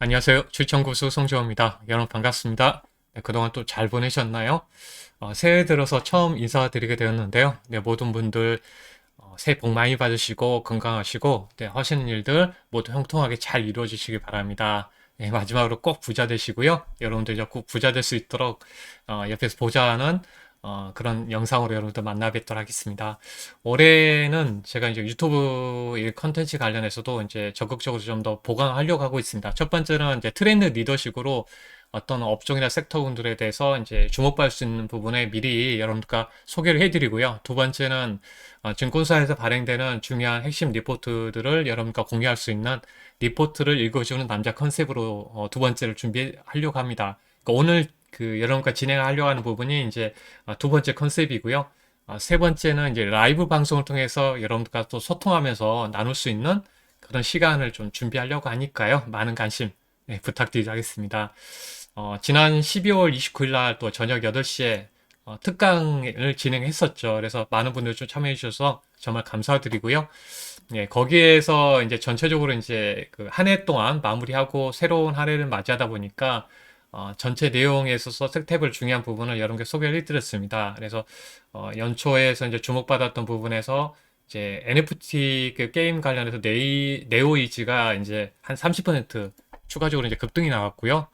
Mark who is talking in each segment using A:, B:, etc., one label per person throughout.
A: 안녕하세요. 추천고수 송주호입니다. 여러분 반갑습니다. 네, 그동안 또 잘 보내셨나요? 새해 들어서 처음 인사드리게 되었는데요. 네, 모든 분들 새해 복 많이 받으시고 건강하시고 네, 하시는 일들 모두 형통하게 잘 이루어지시기 바랍니다. 네, 마지막으로 꼭 부자 되시고요. 여러분들 이제 꼭 부자 될 수 있도록 옆에서 보좌하는 그런 영상으로 여러분들 만나 뵙도록 하겠습니다. 올해는 제가 이제 유튜브 일 컨텐츠 관련해서도 이제 적극적으로 좀 더 보강하려고 하고 있습니다. 첫 번째는 이제 트렌드 리더식으로 어떤 업종이나 섹터군들에 대해서 이제 주목받을 수 있는 부분에 미리 여러분들과 소개를 해드리고요. 두 번째는 증권사에서 발행되는 중요한 핵심 리포트들을 여러분과 공유할 수 있는 리포트를 읽어주는 남자 컨셉으로 두 번째를 준비하려고 합니다. 그러니까 오늘 여러분과 진행하려고 하는 부분이 이제 두 번째 컨셉이고요. 세 번째는 이제 라이브 방송을 통해서 여러분들과 또 소통하면서 나눌 수 있는 그런 시간을 좀 준비하려고 하니까요. 많은 관심 부탁드리겠습니다. 지난 12월 29일 날 또 저녁 8시에 특강을 진행했었죠. 그래서 많은 분들 좀 참여해 주셔서 정말 감사드리고요. 예, 거기에서 이제 전체적으로 이제 그 한 해 동안 마무리하고 새로운 한 해를 맞이하다 보니까 전체 내용에 있어서 섹탭을 중요한 부분을 여러분께 소개를 해드렸습니다. 그래서 연초에서 이제 주목받았던 부분에서 이제 NFT 그 게임 관련해서 네오이즈가 이제 한 30% 추가적으로 이제 급등이 나왔고요.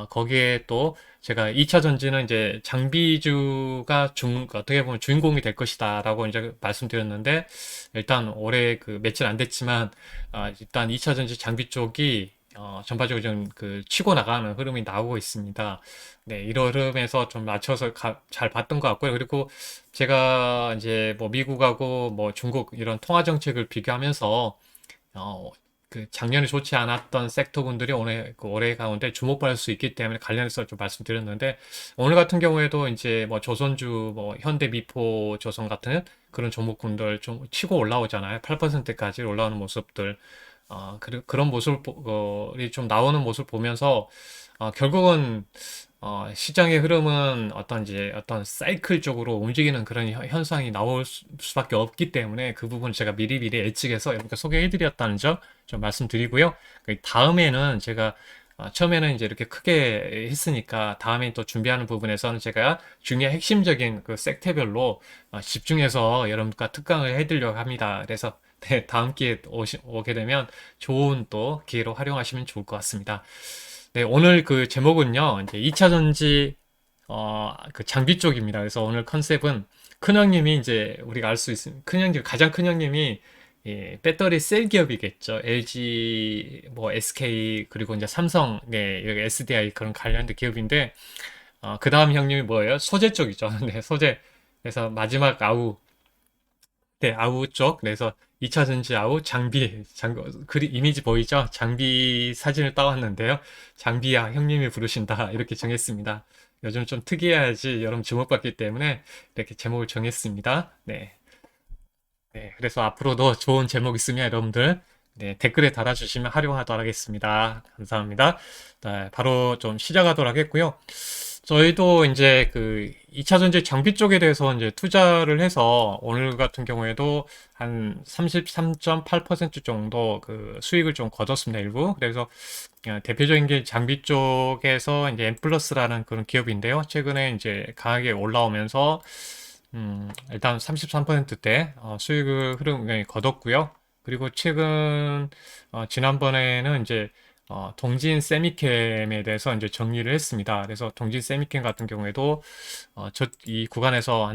A: 거기에 또 제가 2차 전지는 이제 장비주가 어떻게 보면 주인공이 될 것이다라고 이제 말씀드렸는데 일단 올해 그 며칠 안 됐지만 일단 2차 전지 장비 쪽이 전반적으로 좀 그 치고 나가는 흐름이 나오고 있습니다. 네, 이런 흐름에서 좀 맞춰서 잘 봤던 것 같고요. 그리고 제가 이제 뭐 미국하고 뭐 중국 이런 통화 정책을 비교하면서 어, 그 작년에 좋지 않았던 섹터군들이 올해 가운데 주목받을 수 있기 때문에 관련해서 좀 말씀드렸는데 오늘 같은 경우에도 이제 뭐 조선주, 뭐 현대미포 조선 같은 그런 종목군들 좀 치고 올라오잖아요. 8%까지 올라오는 모습들. 그런 모습이 좀 나오는 모습을 보면서 결국은 시장의 흐름은 어떤 사이클적으로 움직이는 그런 현상이 나올 수밖에 없기 때문에 그 부분 제가 미리미리 예측해서 이렇게 소개해드렸다는 점 좀 말씀드리고요. 그 다음에는 제가 처음에는 이제 이렇게 크게 했으니까 다음에 또 준비하는 부분에서는 제가 중요한 핵심적인 그 섹터별로 집중해서 여러분과 특강을 해드리려고 합니다. 그래서 네, 다음 기회에 오게 되면 좋은 또 기회로 활용하시면 좋을 것 같습니다. 네, 오늘 그 제목은요, 이제 2차 전지, 그 장비 쪽입니다. 그래서 오늘 컨셉은 큰형님이 이제 우리가 알 수 있는, 가장 큰 형님이 배터리 셀 기업이겠죠. LG, 뭐 SK, 그리고 이제 삼성, 네, 여기 SDI 그런 관련된 기업인데, 그 다음 형님이 뭐예요? 소재 쪽이죠. 네, 소재. 그래서 마지막 네, 아우 쪽. 그래서 2차 전지 아우 이미지 보이죠? 장비 사진을 따왔는데요. 장비야, 형님이 부르신다. 이렇게 정했습니다. 요즘 좀 특이해야지 여러분 주목받기 때문에 이렇게 제목을 정했습니다. 네. 네. 그래서 앞으로도 좋은 제목 있으면 여러분들 네, 댓글에 달아주시면 활용하도록 하겠습니다. 감사합니다. 네, 바로 좀 시작하도록 하겠고요. 저희도 이제 그 2차 전지 장비 쪽에 대해서 이제 투자를 해서 오늘 같은 경우에도 한 33.8% 정도 그 수익을 좀 거뒀습니다, 일부. 그래서 대표적인 게 장비 쪽에서 이제 엠플러스라는 그런 기업인데요. 최근에 이제 강하게 올라오면서 일단 33%대 수익을 거뒀고요. 그리고 지난번에는 이제 동진 세미캠에 대해서 이제 정리를 했습니다. 그래서 동진 세미캠 같은 경우에도 이 구간에서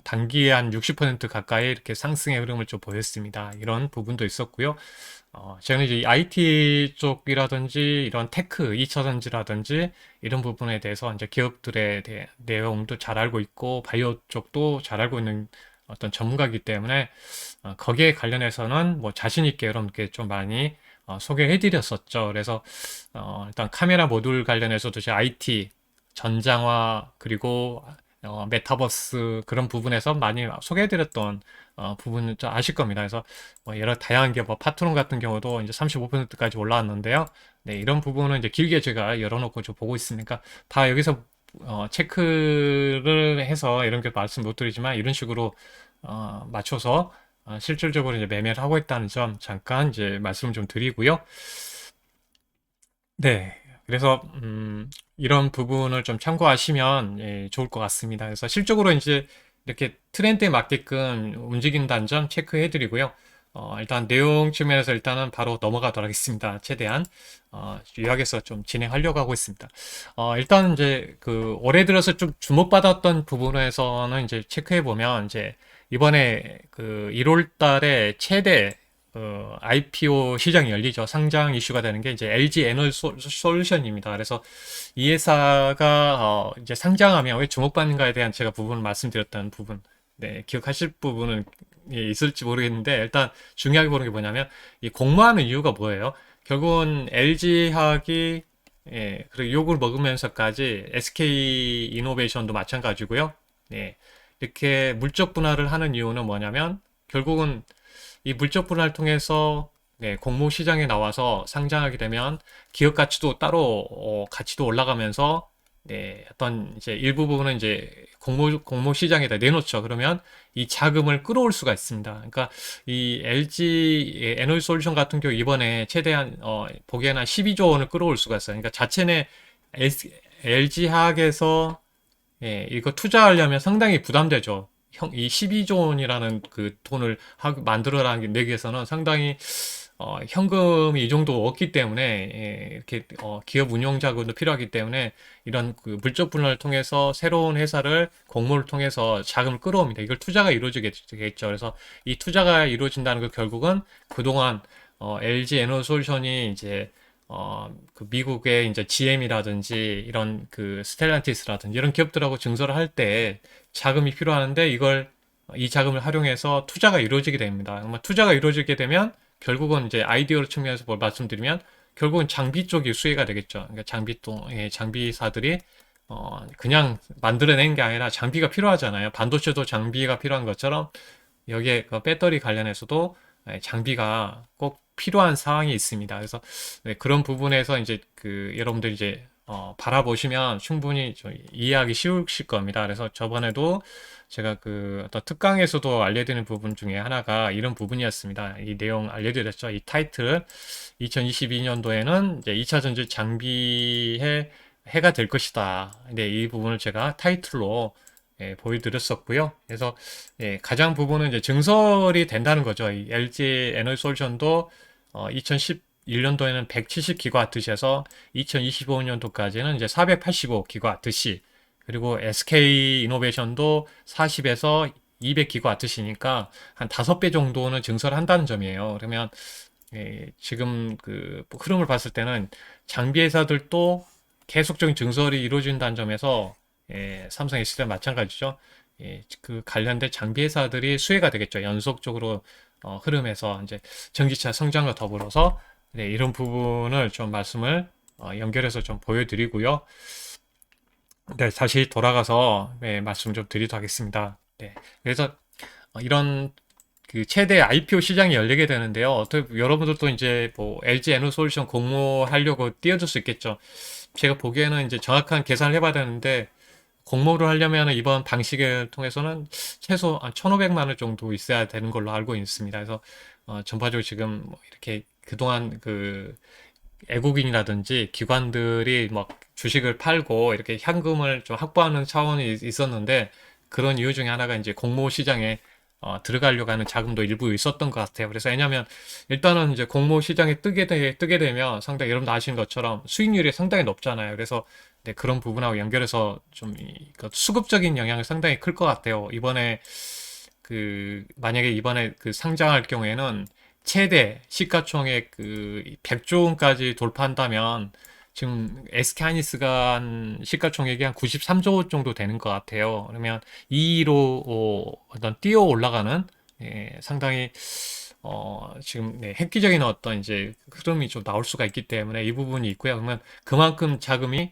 A: 단기에 한 60% 가까이 이렇게 상승의 흐름을 좀 보였습니다. 이런 부분도 있었고요. 저는 이제 IT 쪽이라든지 이런 테크, 2차 전지라든지 이런 부분에 대해서 이제 기업들의 내용도 잘 알고 있고 바이오 쪽도 잘 알고 있는 어떤 전문가이기 때문에 거기에 관련해서는 뭐 자신 있게 여러분께 좀 많이 소개해 드렸었죠. 그래서 일단 카메라 모듈 관련해서도 제 IT, 전장화 그리고 메타버스 그런 부분에서 많이 소개해 드렸던 부분은 좀 아실 겁니다. 그래서 뭐 여러 다양한 게 뭐 파트론 같은 경우도 이제 35%까지 올라왔는데요. 네, 이런 부분은 이제 길게 제가 열어놓고 좀 보고 있으니까 다 여기서 체크를 해서 이런 게 말씀 못 드리지만 이런 식으로 맞춰서 실질적으로 이제 매매를 하고 있다는 점 잠깐 이제 말씀 좀 드리고요. 네. 그래서 이런 부분을 좀 참고하시면 좋을 것 같습니다. 그래서 실적으로 이제 이렇게 트렌드에 맞게끔 움직인다는 점 체크해 드리고요. 일단 내용 측면에서 일단은 바로 넘어가도록 하겠습니다. 최대한 요약해서 좀 진행하려고 하고 있습니다. 일단 이제 그 올해 들어서 좀 주목받았던 부분에서는 이제 체크해 보면 이제 이번에 그 1월 달에 최대 IPO 시장이 열리죠. 상장 이슈가 되는 게 이제 LG 에너지 솔루션입니다. 그래서 이 회사가 이제 상장하면 왜 주목받는가에 대한 제가 부분을 말씀드렸던 부분, 네, 기억하실 부분은 있을지 모르겠는데 일단 중요하게 보는 게 뭐냐면 이 공모하는 이유가 뭐예요? 결국은 LG화학이 그리고 욕을 먹으면서까지 SK 이노베이션도 마찬가지고요. 네, 이렇게 물적 분할을 하는 이유는 뭐냐면 결국은 이 물적 분할을 통해서 공모 시장에 나와서 상장하게 되면 기업 가치도 따로 가치도 올라가면서 어떤 이제 일부분은 이제 공모 시장에다 내놓죠. 그러면 이 자금을 끌어올 수가 있습니다. 그러니까 이 LG 에너지 솔루션 같은 경우 이번에 최대한 보기에는 한 12조 원을 끌어올 수가 있어요. 그러니까 자체 내 LG 화학에서 이거 투자하려면 상당히 부담되죠. 이 12조 원이라는 그 돈을 만들어내기 위해서는 상당히 현금이 이 정도 없기 때문에 이렇게 기업 운용 자금도 필요하기 때문에 이런 그 물적 분할을 통해서 새로운 회사를 공모를 통해서 자금을 끌어옵니다. 이걸 투자가 이루어지겠죠. 그래서 이 투자가 이루어진다는 것 결국은 그동안 LG 에너지 솔루션이 이제 그 미국의 이제 GM이라든지 이런 그 스텔란티스라든지 이런 기업들하고 증설을 할 때 자금이 필요하는데 이 자금을 활용해서 투자가 이루어지게 됩니다. 투자가 이루어지게 되면 결국은 이제 아이디어 측면에서 뭘 말씀드리면 결국은 장비 쪽이 수혜가 되겠죠. 그러니까 장비사들이 그냥 만들어낸 게 아니라 장비가 필요하잖아요. 반도체도 장비가 필요한 것처럼 여기에 그 배터리 관련해서도 장비가 꼭 필요한 상황이 있습니다. 그래서 그런 부분에서 이제 그 여러분들 이제 바라보시면 충분히 좀 이해하기 쉬우실 겁니다. 그래서 저번에도 제가 그 어떤 특강에서도 알려드리는 부분 중에 하나가 이런 부분이었습니다. 이 내용 알려드렸죠. 이 타이틀 2022년도에는 이제 2차 전지 장비의 해가 될 것이다. 근데 이 부분을 제가 타이틀로 보여드렸었고요. 그래서 가장 부분은 이제 증설이 된다는 거죠. 이 LG 에너지 솔루션도 2011년도에는 170기가와트시에서 2025년도까지는 이제 485기가와트시 그리고 SK 이노베이션도 40에서 200기가와트시니까 한 5배 정도는 증설한다는 점이에요. 그러면 지금 그 흐름을 봤을 때는 장비 회사들도 계속적인 증설이 이루어진다는 점에서 삼성 SDI 마찬가지죠. 그 관련된 장비 회사들이 수혜가 되겠죠. 연속적으로 흐름에서 이제 전기차 성장과 더불어서 이런 부분을 좀 말씀을 연결해서 좀 보여드리고요. 네, 다시 돌아가서 말씀 좀 드리도록 하겠습니다. 네, 그래서 이런 그 최대 IPO 시장이 열리게 되는데요. 어떻게 여러분들도 이제 뭐 LG 에너솔루션 공모하려고 뛰어들 수 있겠죠. 제가 보기에는 이제 정확한 계산을 해봐야 되는데 공모를 하려면 이번 방식을 통해서는 최소 한 1,500만 원 정도 있어야 되는 걸로 알고 있습니다. 그래서 전반적으로 지금 뭐 이렇게 그동안 그 애국인이라든지 기관들이 막 주식을 팔고 이렇게 현금을 좀 확보하는 차원이 있었는데 그런 이유 중에 하나가 이제 공모 시장에 들어가려고 하는 자금도 일부 있었던 것 같아요. 그래서 왜냐하면 일단은 이제 공모 시장에 뜨게 되면 상당히 여러분도 아시는 것처럼 수익률이 상당히 높잖아요. 그래서 그런 부분하고 연결해서 좀 그 수급적인 영향이 상당히 클 것 같아요. 이번에 그 만약에 이번에 그 상장할 경우에는 최대 시가총액 그 100조 원까지 돌파한다면 지금 SK하이닉스가 한 시가총액이 한 93조 정도 되는 것 같아요. 그러면 2위로 어떤 뛰어 올라가는 상당히 지금 획기적인 어떤 이제 흐름이 좀 나올 수가 있기 때문에 이 부분이 있고요. 그러면 그만큼 자금이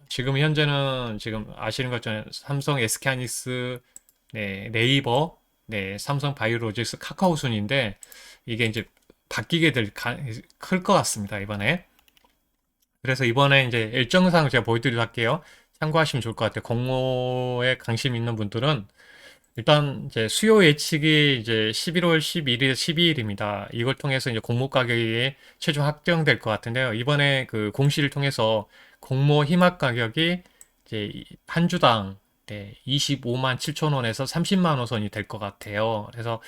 A: 지금 현재는 지금 아시는 것처럼 삼성, SK하이닉스, 네이버, 삼성 바이오로직스, 카카오 순인데 이게 이제 바뀌게 클 것 같습니다, 이번에. 그래서 이번에 이제 일정상 제가 보여드리도록 할게요. 참고하시면 좋을 것 같아요. 공모에 관심 있는 분들은 일단 이제 수요 예측이 이제 11월 11일, 12일입니다. 이걸 통해서 이제 공모 가격이 최종 확정될 것 같은데요. 이번에 그 공시를 통해서 공모 희망 가격이 이제 한 주당 25만 7천 원에서 30만 원 선이 될 것 같아요. 그래서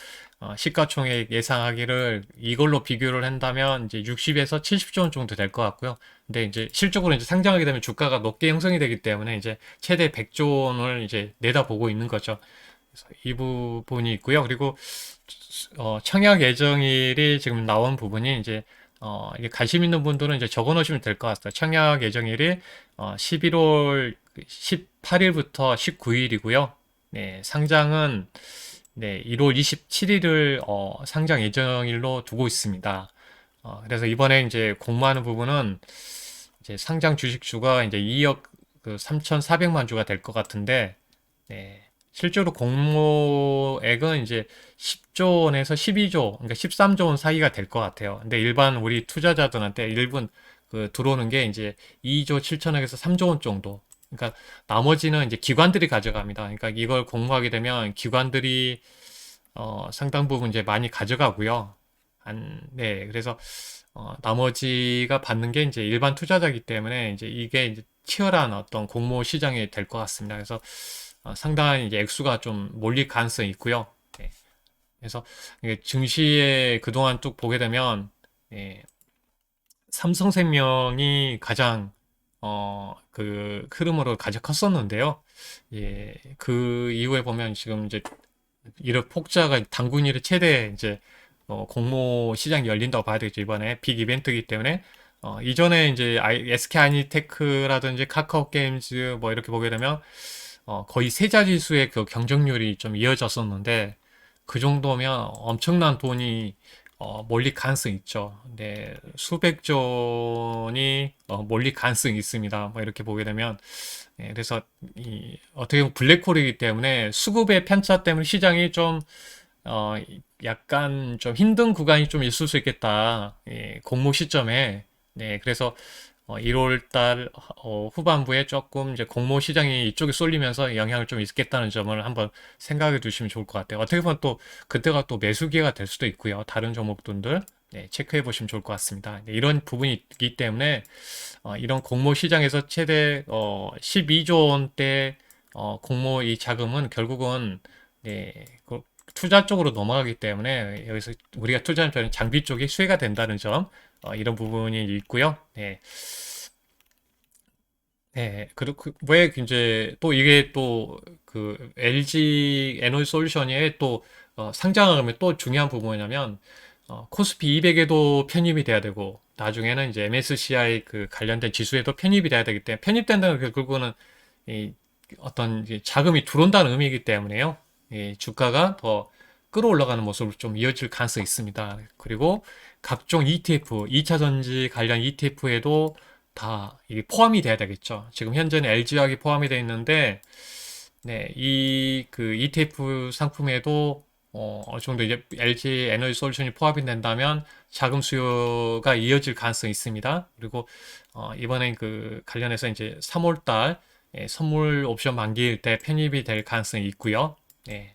A: 시가총액 예상하기를 이걸로 비교를 한다면 이제 60에서 70조 원 정도 될 것 같고요. 근데 이제 실적으로 이제 상장하게 되면 주가가 높게 형성이 되기 때문에 이제 최대 100조 원을 이제 내다보고 있는 거죠. 그래서 이 부분이 있고요. 그리고 청약 예정일이 지금 나온 부분이 이제 이게 관심 있는 분들은 이제 적어 놓으시면 될 것 같습니다. 청약 예정일이 11월 18일부터 19일이고요. 네, 상장은 네, 1월 27일을 상장 예정일로 두고 있습니다. 그래서 이번에 이제 공모하는 부분은 이제 상장 주식수가 이제 2억 그 3,400만 주가 될 것 같은데, 네, 실제로 공모액은 이제 10조 원에서 12조, 그러니까 13조 원 사이가 될 것 같아요. 근데 일반 우리 투자자들한테 일본 그 들어오는 게 이제 2조 7천억에서 3조 원 정도. 그러니까 나머지는 이제 기관들이 가져갑니다. 그러니까 이걸 공모하게 되면 기관들이 상당 부분 이제 많이 가져가고요. 네, 그래서 나머지가 받는 게 이제 일반 투자자이기 때문에 이제 이게 이제 치열한 어떤 공모 시장이 될 것 같습니다. 그래서 상당한 이제 액수가 좀 몰릴 가능성이 있고요. 네. 그래서 이게 증시에 그동안 쭉 보게 되면 예, 삼성생명이 가장 그 흐름으로 가장 컸었는데요. 예, 그 이후에 보면 지금 이제 이런 폭자가 당군 일의 최대 이제 공모 시장이 열린다고 봐야 되겠죠. 이번에 빅 이벤트이기 때문에 이전에 이제 SK 하이니테크라든지 카카오 게임즈 뭐 이렇게 보게 되면 거의 세 자릿수의 그 경쟁률이 좀 이어졌었는데 그 정도면 엄청난 돈이 몰릴 가능성이 있죠. 근데 수백조 원이 몰릴 가능성이 있습니다. 뭐 이렇게 보게 되면 그래서 어떻게 보면 블랙홀이기 때문에 수급의 편차 때문에 시장이 좀 어, 약간 좀 힘든 구간이 좀 있을 수 있겠다. 예, 공모 시점에. 네, 그래서 1월 달 후반부에 조금 이제 공모 시장이 이쪽에 쏠리면서 영향을 좀 있겠다는 점을 한번 생각해 두시면 좋을 것 같아요. 어떻게 보면 또 그때가 또 매수 기회가 될 수도 있고요. 다른 종목들을 네, 체크해 보시면 좋을 것 같습니다. 네, 이런 부분이 있기 때문에 이런 공모 시장에서 최대 12조 원대 공모 이 자금은 결국은 네, 그 투자 쪽으로 넘어가기 때문에 여기서 우리가 투자하는 저는 장비 쪽이 수혜가 된다는 점 이런 부분이 있고요. 네. 네, 그리고 왜 이제 또 이게 또 그 LG 에너지 솔루션이 또 상장하면 또 중요한 부분이냐면 코스피 200에도 편입이 돼야 되고 나중에는 이제 MSCI 그 관련된 지수에도 편입이 돼야 되기 때문에 편입된다는 게 결국은 이 어떤 이제 자금이 들어온다는 의미이기 때문에요. 이 주가가 더 끌어올라가는 모습으로 좀 이어질 가능성이 있습니다. 그리고 각종 ETF, 2차 전지 관련 ETF에도 다 이게 포함이 돼야 되겠죠. 지금 현재는 LG화학이 포함이 되어 있는데, 네, 이 그 ETF 상품에도 어느 정도 이제 LG 에너지 솔루션이 포함이 된다면 자금 수요가 이어질 가능성이 있습니다. 그리고 이번에 그 관련해서 이제 3월 달 선물 옵션 만기일 때 편입이 될 가능성이 있고요. 네.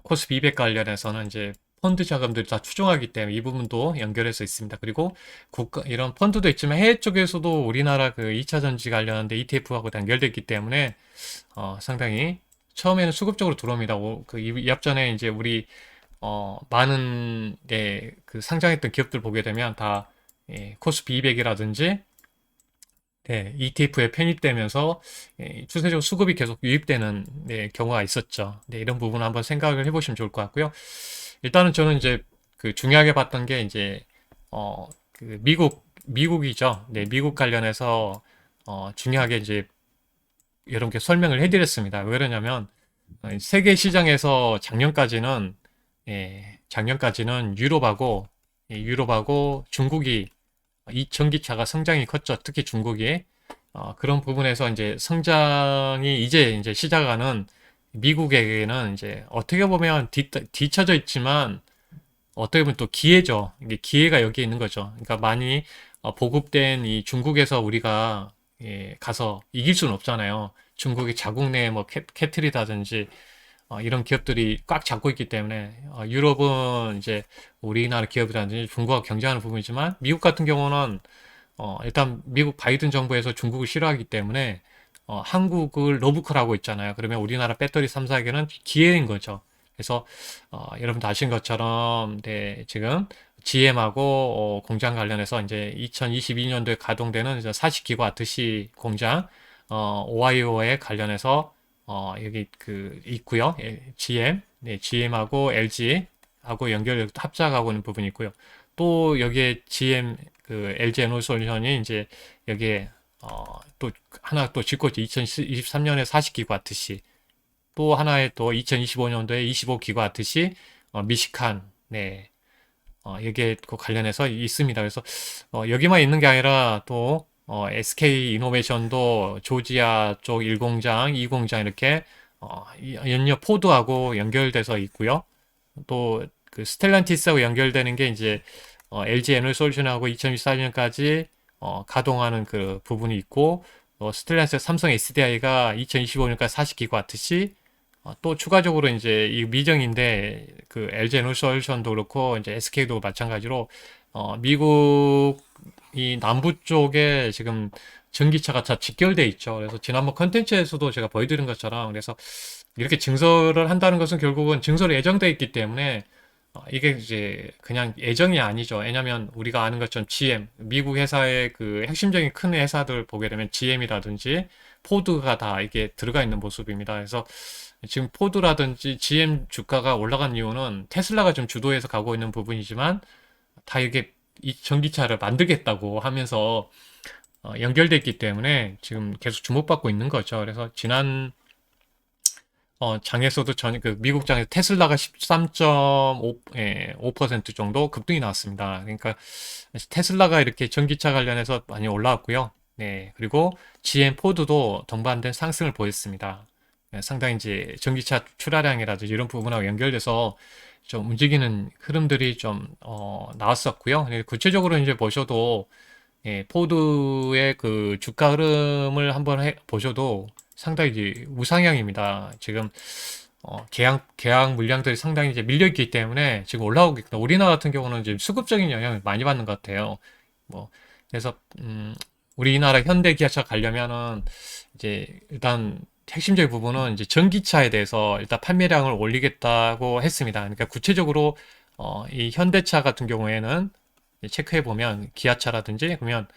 A: 코스피 200 관련해서는 이제 펀드 자금들이 다 추종하기 때문에 이 부분도 연결해서 있습니다. 그리고 이런 펀드도 있지만 해외 쪽에서도 우리나라 그 2차 전지 관련된 ETF하고 연결되어 있기 때문에 상당히 처음에는 수급적으로 들어옵니다. 이 앞전에 이제 우리 많은 그 상장했던 기업들 보게 되면 다 코스피 200이라든지 네, ETF에 편입되면서 추세적으로 수급이 계속 유입되는 경우가 있었죠. 네, 이런 부분 한번 생각을 해보시면 좋을 것 같고요. 일단은 저는 이제 그 중요하게 봤던 게 이제 그 미국이죠. 네, 미국 관련해서 중요하게 이제 여러분께 설명을 해드렸습니다. 왜 그러냐면 세계 시장에서 작년까지는 유럽하고 중국이 이 전기차가 성장이 컸죠. 특히 중국이 그런 부분에서 이제 성장이 이제 시작하는 미국에게는 이제 어떻게 보면 뒤처져 있지만 어떻게 보면 또 기회죠. 이게 기회가 여기에 있는 거죠. 그러니까 많이 보급된 이 중국에서 우리가 가서 이길 수는 없잖아요. 중국이 자국 내에 뭐 캐틀이라든지 이런 기업들이 꽉 잡고 있기 때문에 유럽은 이제 우리나라 기업이라든지 중국과 경쟁하는 부분이지만 미국 같은 경우는 일단 미국 바이든 정부에서 중국을 싫어하기 때문에 한국을 러브콜하고 있잖아요. 그러면 우리나라 배터리 3사에게는 기회인 거죠. 그래서 여러분도 아신 것처럼 네, 지금 GM하고 공장 관련해서 이제 2022년도에 가동되는 40기가와트시 공장 오하이오에 관련해서 여기 그 있고요. GM, 네, GM하고 LG하고 합작하고 있는 부분이 있고요. 또 여기에 GM 그 LG 에너솔루션이 이제 여기에 또 하나 또 짓고 있죠. 2023년에 40기가와트시 또 하나에 또 2025년도에 25기가와트시 미시칸 네 여기에 그 관련해서 있습니다. 그래서 여기만 있는 게 아니라 또 SK 이노베이션도 조지아 쪽 1공장, 2공장 이렇게 연료 포드하고 연결돼서 있고요. 또 그 스텔란티스하고 연결되는 게 이제 LG 에너솔루션하고 2024년까지 가동하는 그 부분이 있고 스텔란티스 삼성 SDI가 2025년까지 40기가와트시 또 추가적으로 이제 이 미정인데 그 LG 에너솔루션도 그렇고 이제 SK도 마찬가지로 미국 이 남부 쪽에 지금 전기차가 다 직결돼 있죠. 그래서 지난번 컨텐츠에서도 제가 보여드린 것처럼 그래서 이렇게 증설을 한다는 것은 결국은 증설이 예정돼 있기 때문에 이게 이제 그냥 예정이 아니죠. 왜냐면 우리가 아는 것처럼 GM, 미국 회사의 그 핵심적인 큰 회사들 보게 되면 GM이라든지 포드가 다 이게 들어가 있는 모습입니다. 그래서 지금 포드라든지 GM 주가가 올라간 이유는 테슬라가 좀 주도해서 가고 있는 부분이지만 다 이게 이 전기차를 만들겠다고 하면서 연결돼 있기 때문에 지금 계속 주목받고 있는 거죠. 그래서 지난 장에서도 그 미국 장에서 테슬라가 13.5% 정도 급등이 나왔습니다. 그러니까 테슬라가 이렇게 전기차 관련해서 많이 올라왔고요. 네, 그리고 GM 포드도 동반된 상승을 보였습니다. 네, 상당히 이제 전기차 출하량이라든지 이런 부분하고 연결돼서 좀 움직이는 흐름들이 좀 나왔었고요. 네, 구체적으로 이제 보셔도 예, 포드의 그 주가 흐름을 한번 보셔도 상당히 이제 우상향입니다. 지금 계약 물량들이 상당히 이제 밀려 있기 때문에 지금 올라오고 있다. 우리나라 같은 경우는 지금 수급적인 영향을 많이 받는 것 같아요. 뭐 그래서 우리나라 현대 기아차 가려면은 이제 일단 핵심적인 부분은 이제 전기차에 대해서 일단 판매량을 올리겠다고 했습니다. 그러니까 구체적으로 이 현대차 같은 경우에는 체크해 보면 기아차라든지 그러면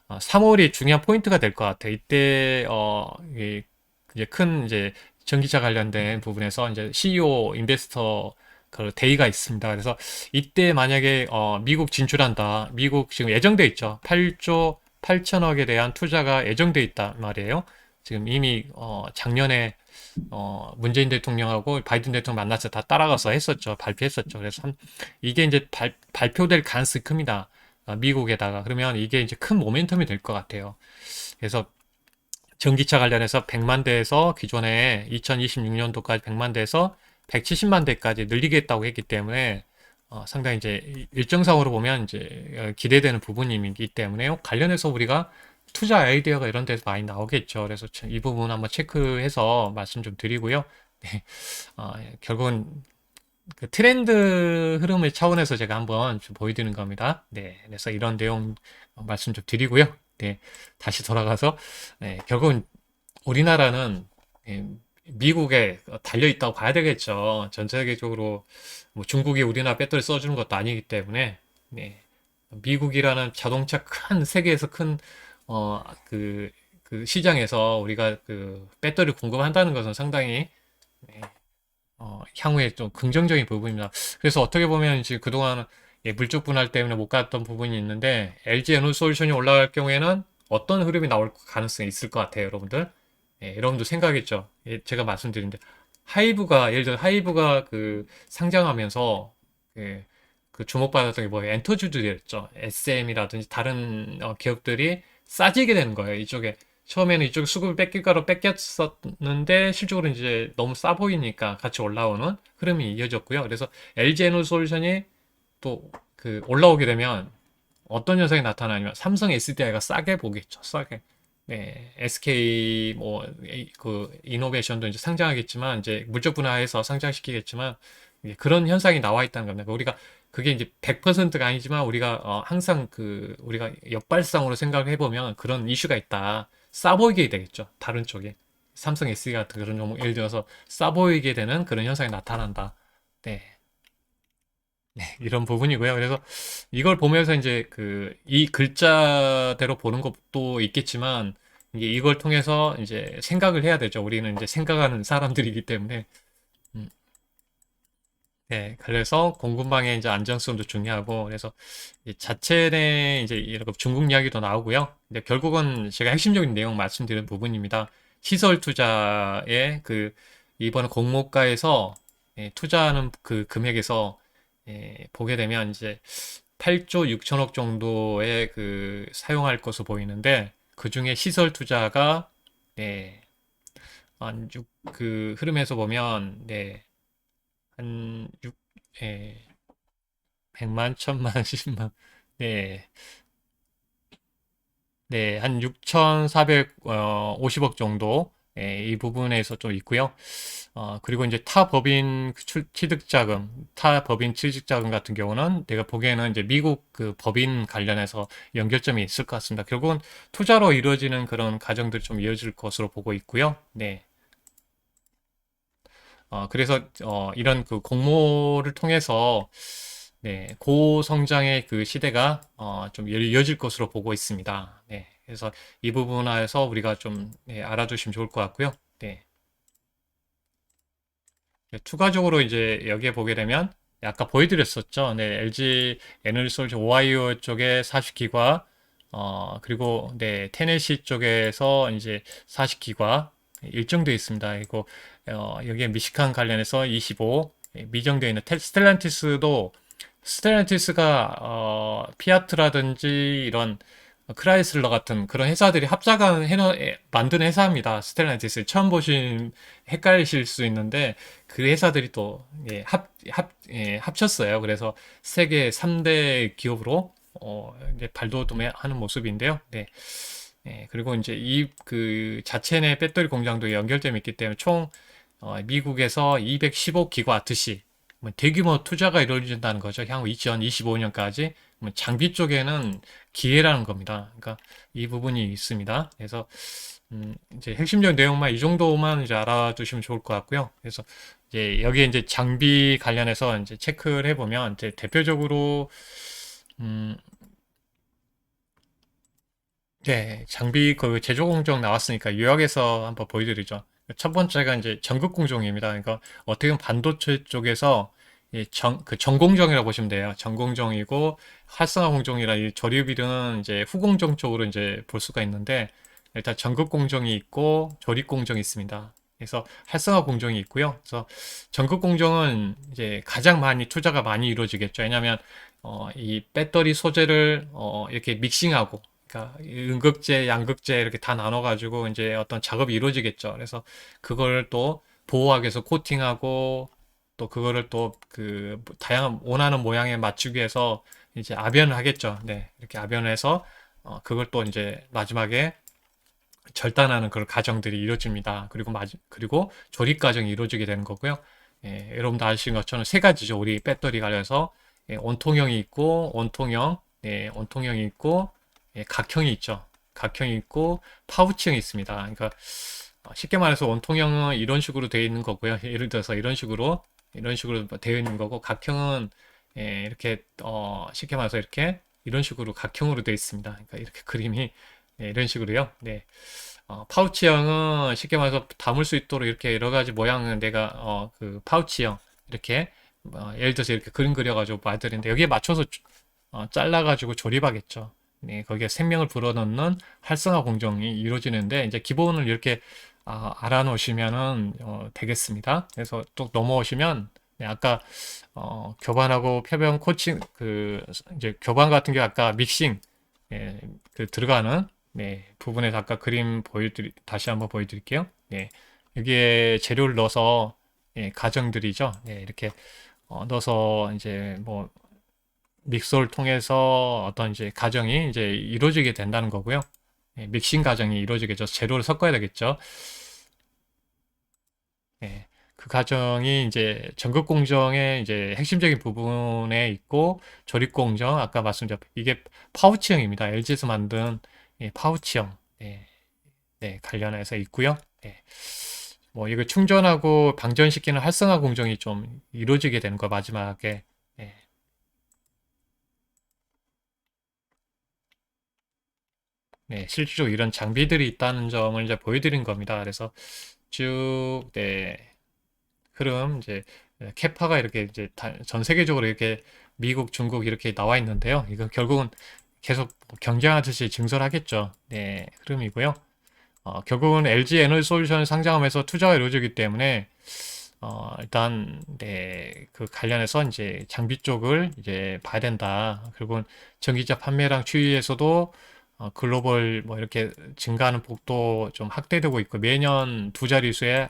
A: 3월이 중요한 포인트가 될 것 같아요. 이때 이제 큰 이제 전기차 관련된 부분에서 이제 CEO 인베스터 그 데이가 있습니다. 그래서 이때 만약에 미국 진출한다. 미국 지금 예정돼 있죠. 8조 8천억에 대한 투자가 예정돼 있다 말이에요. 지금 이미 작년에 문재인 대통령하고 바이든 대통령 만나서 다 따라가서 했었죠. 발표했었죠. 그래서 이게 이제 발표될 가능성이 큽니다. 미국에다가. 그러면 이게 이제 큰 모멘텀이 될 것 같아요. 그래서 전기차 관련해서 100만 대에서 기존에 2026년도까지 100만 대에서 170만 대까지 늘리겠다고 했기 때문에 상당히 이제 일정상으로 보면 이제 기대되는 부분이기 때문에 관련해서 우리가 투자 아이디어가 이런 데서 많이 나오겠죠. 그래서 이 부분 한번 체크해서 말씀 좀 드리고요. 네, 결국은 그 트렌드 흐름의 차원에서 제가 한번 좀 보여드리는 겁니다. 네, 그래서 이런 내용 말씀 좀 드리고요. 네, 다시 돌아가서 네, 결국은 우리나라는 미국에 달려 있다고 봐야 되겠죠. 전 세계적으로 뭐 중국이 우리나라 배터리 써주는 것도 아니기 때문에 네, 미국이라는 자동차 큰 세계에서 큰 그 시장에서 우리가 그 배터리 공급한다는 것은 상당히 네, 향후에 좀 긍정적인 부분입니다. 그래서 어떻게 보면 지금 그동안 물적 분할 때문에 못 갔던 부분이 있는데 LG 에너솔루션이 올라갈 경우에는 어떤 흐름이 나올 가능성이 있을 것 같아요, 여러분들. 예, 여러분들 생각했죠. 예, 제가 말씀드린데 하이브가 예를 들어 하이브가 그 상장하면서 그 주목받았던 게 뭐예요? 엔터주들이었죠. SM이라든지 다른 기업들이 싸지게 되는 거예요. 이쪽에 처음에는 이쪽 수급을 뺏길까로 뺏겼었는데 실적으로 이제 너무 싸 보이니까 같이 올라오는 흐름이 이어졌고요. 그래서 LG 에너솔루션이 또 그 올라오게 되면 어떤 현상이 나타나냐면 삼성 SDI가 싸게 보겠죠. 싸게. 네, SK 그 이노베이션도 이제 상장하겠지만 이제 물적 분화해서 상장시키겠지만 이제 그런 현상이 나와 있다는 겁니다. 그러니까 우리가 그게 이제 100%가 아니지만 우리가 항상 우리가 역발상으로 생각을 해보면 그런 이슈가 있다. 싸 보이게 되겠죠. 다른 쪽에 삼성 SE 같은 그런 종목 예를 들어서 싸 보이게 되는 그런 현상이 나타난다. 네. 네, 이런 부분이고요. 그래서 이걸 보면서 이제 이 글자대로 보는 것도 있겠지만, 이게 이걸 통해서 이제 생각을 해야 되죠. 우리는 이제 생각하는 사람들이기 때문에. 음, 네, 그래서 공급망의 이제 안정성도 중요하고, 그래서 이 자체 내 이제 이렇게 중국 이야기도 나오고요. 근데 결국은 제가 핵심적인 내용 말씀드린 부분입니다. 시설 투자의 이번 공모가에서 투자하는 그 금액에서 보게 되면 이제 8조 6천억 정도의 사용할 것으로 보이는데 그 중에 시설 투자가 네, 그 흐름에서 보면 한 100만, 1000만, 10만 네, 한 6,450억 정도 이 부분에서 좀 있고요. 그리고 이제 타 법인 취득자금 같은 경우는 내가 보기에는 이제 미국 그 법인 관련해서 연결점이 있을 것 같습니다. 결국은 투자로 이루어지는 그런 과정들이 좀 이어질 것으로 보고 있고요. 네. 그래서 이런 그 공모를 통해서 고성장의 그 시대가 좀 이어질 것으로 보고 있습니다. 네. 그래서 이 부분에서 우리가 좀 알아두시면 좋을 것 같고요. 네. 추가적으로 이제 여기에 보게 되면 아까 보여드렸었죠. 네, LG 에너지솔루션 오하이오 쪽에 40기가 그리고 테네시 쪽에서 이제 40기가 일정되어 있습니다. 그리고 여기에 미시간 관련해서 25 미정되어 있는 스텔란티스가 피아트라든지 이런 크라이슬러 같은 그런 회사들이 합작한 만든 회사입니다. 스텔란티스 처음 보신 헷갈리실 수 있는데 그 회사들이 또 합쳤어요. 그래서 세계 3대 기업으로 이제 발돋움하는 모습인데요. 네. 그리고 이제 이 그 자체 내 배터리 공장도 연결점이 있기 때문에 총 미국에서 215기가와트시 대규모 투자가 이루어진다는 거죠. 향후 2025년까지 장비 쪽에는 기회라는 겁니다. 그러니까 이 부분이 있습니다. 그래서 이제 핵심적인 내용만 이 정도만 이제 알아두시면 좋을 것 같고요. 그래서 이제 여기에 이제 장비 관련해서 이제 체크를 해보면 이제 대표적으로 음, 장비 그 제조 공정 나왔으니까 요약해서 한번 보여드리죠. 첫 번째가 이제 전극 공정입니다. 그러니까 어떻게 보면 반도체 쪽에서 그 전공정이라고 보시면 돼요. 전공정이고 활성화 공정이라 이 조립일은 이제 후공정 쪽으로 이제 볼 수가 있는데 일단 전극 공정이 있고 조립 공정이 있습니다. 그래서 활성화 공정이 있고요. 그래서 전극 공정은 이제 가장 많이 투자가 많이 이루어지겠죠. 왜냐하면 이 배터리 소재를 이렇게 믹싱하고 그러니까 음극재, 양극재 이렇게 다 나눠가지고 이제 어떤 작업이 이루어지겠죠. 그래서 그걸 또 보호하기 위해서 코팅하고 또 그거를 또 그 다양한 원하는 모양에 맞추기 위해서 이제 압연을 하겠죠. 네, 이렇게 압연을 해서 그걸 또 이제 마지막에 절단하는 그런 과정들이 이루어집니다. 그리고 조립 과정이 이루어지게 되는 거고요. 여러분도 아시는 것처럼 세 가지죠. 우리 배터리 관련해서 온통형이 있고 온통형이 있고 각형이 있죠. 각형이 있고 파우치형이 있습니다. 그러니까 쉽게 말해서 원통형은 이런 식으로 되어 있는 거고요. 예를 들어서 이런 식으로 되어 있는 거고 각형은 이렇게 쉽게 말해서 이렇게 이런 식으로 각형으로 되어 있습니다. 그러니까 이렇게 그림이 이런 식으로요. 네. 파우치형은 쉽게 말해서 담을 수 있도록 이렇게 여러 가지 모양은 내가 그 파우치형 이렇게 예를 들어서 이렇게 그림 그려가지고 만드는데 여기에 맞춰서 잘라가지고 조립하겠죠. 네, 거기에 생명을 불어넣는 활성화 공정이 이루어지는데 이제 기본을 이렇게 알아놓으시면은 되겠습니다. 그래서 또 넘어오시면 네, 아까 교반하고 표면 코칭 이제 교반 같은 게 아까 믹싱 들어가는 부분에서 아까 그림 다시 한번 보여드릴게요. 네, 여기에 재료를 넣어서 가정들이죠. 이렇게 넣어서 이제 뭐 믹서를 통해서 어떤 이제 과정이 이제 이루어지게 된다는 거고요. 믹싱 과정이 이루어지겠죠. 재료를 섞어야 되겠죠. 예, 그 과정이 이제 전극 공정의 이제 핵심적인 부분에 있고 조립 공정 아까 말씀드렸 이게 파우치형입니다. LG에서 만든 파우치형 관련해서 있고요. 예, 뭐 이거 충전하고 방전시키는 활성화 공정이 좀 이루어지게 되는 거 마지막에 예, 실질적으로 이런 장비들이 있다는 점을 이제 보여드린 겁니다. 그래서 쭉 흐름 이제 캐파가 이렇게 이제 전 세계적으로 이렇게 미국, 중국 이렇게 나와 있는데요. 이거 결국은 계속 경쟁하듯이 증설하겠죠. 네, 흐름이고요. 결국은 LG 에너지 솔루션을 상장하면서 투자가 이루어지기 때문에 일단 그 관련해서 이제 장비 쪽을 이제 봐야 된다. 그리고 전기차 판매량 추이에서도 글로벌 뭐 이렇게 증가하는 폭도 좀 확대되고 있고 매년 두 자릿수의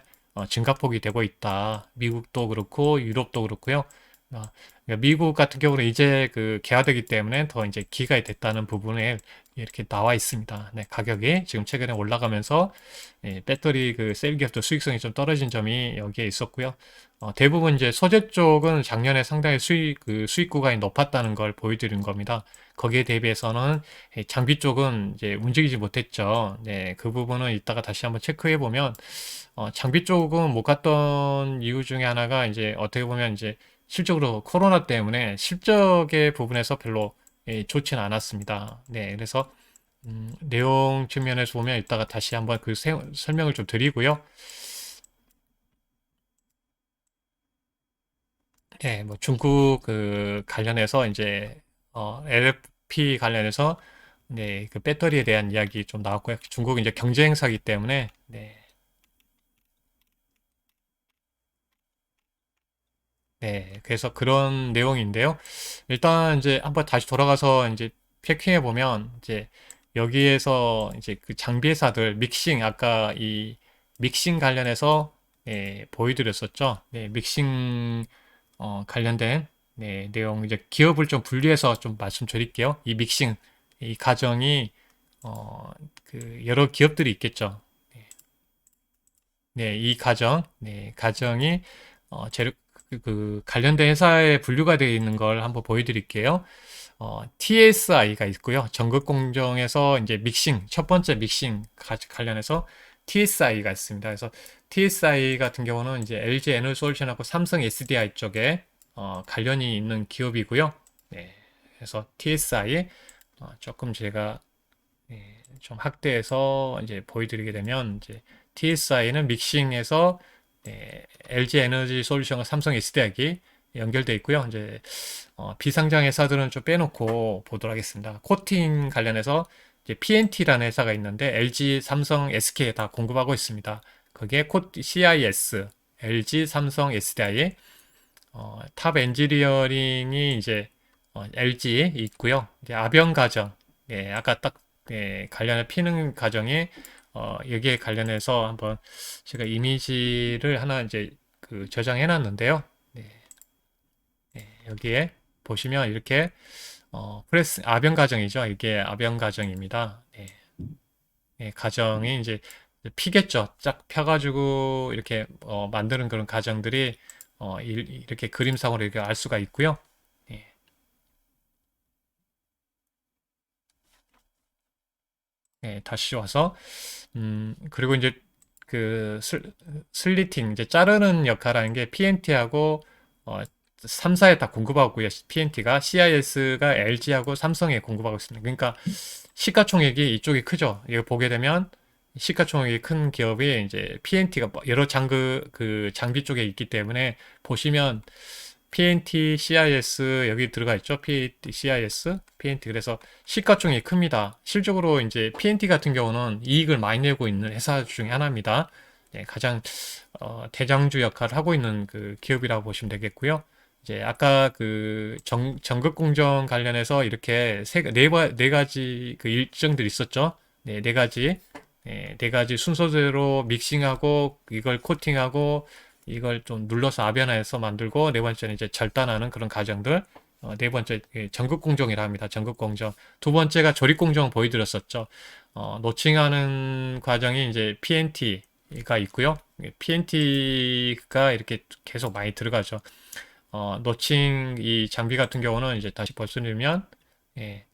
A: 증가폭이 되고 있다. 미국도 그렇고 유럽도 그렇고요. 그러니까 미국 같은 경우는 이제 그 개화되기 때문에 더 이제 기가 됐다는 부분에 이렇게 나와 있습니다. 네, 가격이 지금 최근에 올라가면서 배터리 그 셀 기업도 수익성이 좀 떨어진 점이 여기에 있었고요. 대부분 이제 소재 쪽은 작년에 상당히 수익 구간이 높았다는 걸 보여드린 겁니다. 거기에 대비해서는 장비 쪽은 이제 움직이지 못했죠. 네, 그 부분은 이따가 다시 한번 체크해 보면 장비 쪽은 못 갔던 이유 중에 하나가 이제 어떻게 보면 이제 실적으로 코로나 때문에 실적의 부분에서 별로 좋지는 않았습니다. 네, 그래서 내용 측면에서 보면 이따가 다시 한번 그 설명을 좀 드리고요. 네, 뭐 중국 그 관련해서 이제 LFP 관련해서 그 배터리에 대한 이야기 좀 나왔고요. 중국은 이제 경제 행사이기 때문에 그래서 그런 내용인데요. 일단 이제 한번 다시 돌아가서 이제 체킹해 보면 이제 여기에서 이제 그 장비 회사들 믹싱 아까 이 믹싱 관련해서 보여드렸었죠. 믹싱 관련된 내용 이제 기업을 좀 분리해서 좀 말씀드릴게요. 이 믹싱 이 가정이 그 여러 기업들이 있겠죠. 이 가정이 재료 그 관련된 회사에 분류가 되어 있는 걸 한번 보여드릴게요. TSI가 있고요. 전극 공정에서 이제 믹싱, 첫 번째 믹싱 관련해서 TSI가 있습니다. 그래서 TSI 같은 경우는 이제 LG 에너지 솔루션하고 삼성 SDI 쪽에 관련이 있는 기업이고요. 그래서 TSI 조금 제가 좀 확대해서 이제 보여드리게 되면 이제 TSI는 믹싱에서 LG 에너지 솔루션과 삼성 SDI 연결되어 있고요. 이제 비상장 회사들은 좀 빼놓고 보도록 하겠습니다. 코팅 관련해서 이제 PNT라는 회사가 있는데 LG, 삼성, SK에 다 공급하고 있습니다. 거기에 CIS, LG, 삼성, SDI, 탑 엔지니어링이 이제 LG 있고요. 이제 아병 가정, 아까 딱 관련해 피는 가정이 여기에 관련해서 한번 제가 이미지를 하나 이제 그 저장해 놨는데요. 여기에 보시면 이렇게 프레스 아병 가정이죠. 이게 아병 가정입니다. 가정이 이제 피겠죠. 쫙 펴가지고 이렇게 만드는 그런 가정들이 이렇게 그림상으로 이렇게 알 수가 있고요. 다시 와서 그리고 이제 그 슬리팅 이제 자르는 역할하는 게 PNT하고 3사에 다 공급하고 있고요. PNT가 CIS가 LG하고 삼성에 공급하고 있습니다. 그러니까 시가총액이 이쪽이 크죠. 이거 보게 되면 시가총액이 큰 기업이 이제 PNT가 여러 그 장비 쪽에 있기 때문에 보시면 PNT, CIS 여기 들어가 있죠. PNT, CIS, PNT 그래서 시가총액이 큽니다. 실적으로 이제 PNT 같은 경우는 이익을 많이 내고 있는 회사 중에 하나입니다. 가장 대장주 역할을 하고 있는 그 기업이라고 보시면 되겠고요. 이제 아까 그 전극 공정 관련해서 이렇게 네 가지 그 일정들이 있었죠. 네 가지 순서대로 믹싱하고 이걸 코팅하고 이걸 좀 눌러서 아변화해서 만들고 네 번째는 이제 절단하는 그런 과정들. 네 번째 전극 공정이라 합니다. 전극 공정. 두 번째가 조립 공정 보여드렸었죠. 노칭하는 과정이 이제 PNT가 있고요. PNT가 이렇게 계속 많이 들어가죠. 노칭 이 장비 같은 경우는 이제 다시 벌써들면 예,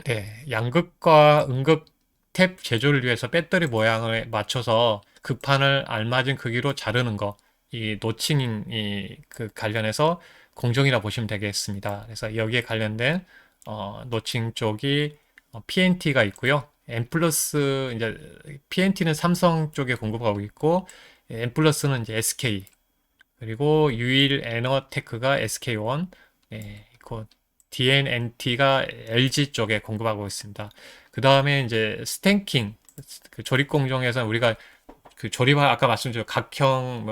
A: 네, 양극과 음극 탭 제조를 위해서 배터리 모양을 맞춰서 급판을 알맞은 크기로 자르는 거, 이 노칭이 그 관련해서 공정이라 보시면 되겠습니다. 그래서 여기에 관련된 노칭 쪽이 PNT가 있고요. M 플러스 이제 PNT는 삼성 쪽에 공급하고 있고 M 플러스는 이제 SK 그리고 유일 에너테크가 SK1, 예, 그 DNNT가 LG 쪽에 공급하고 있습니다. 그 다음에 이제 스탠킹, 그 조립 공정에서 우리가 그 조립할 아까 말씀드린 각형,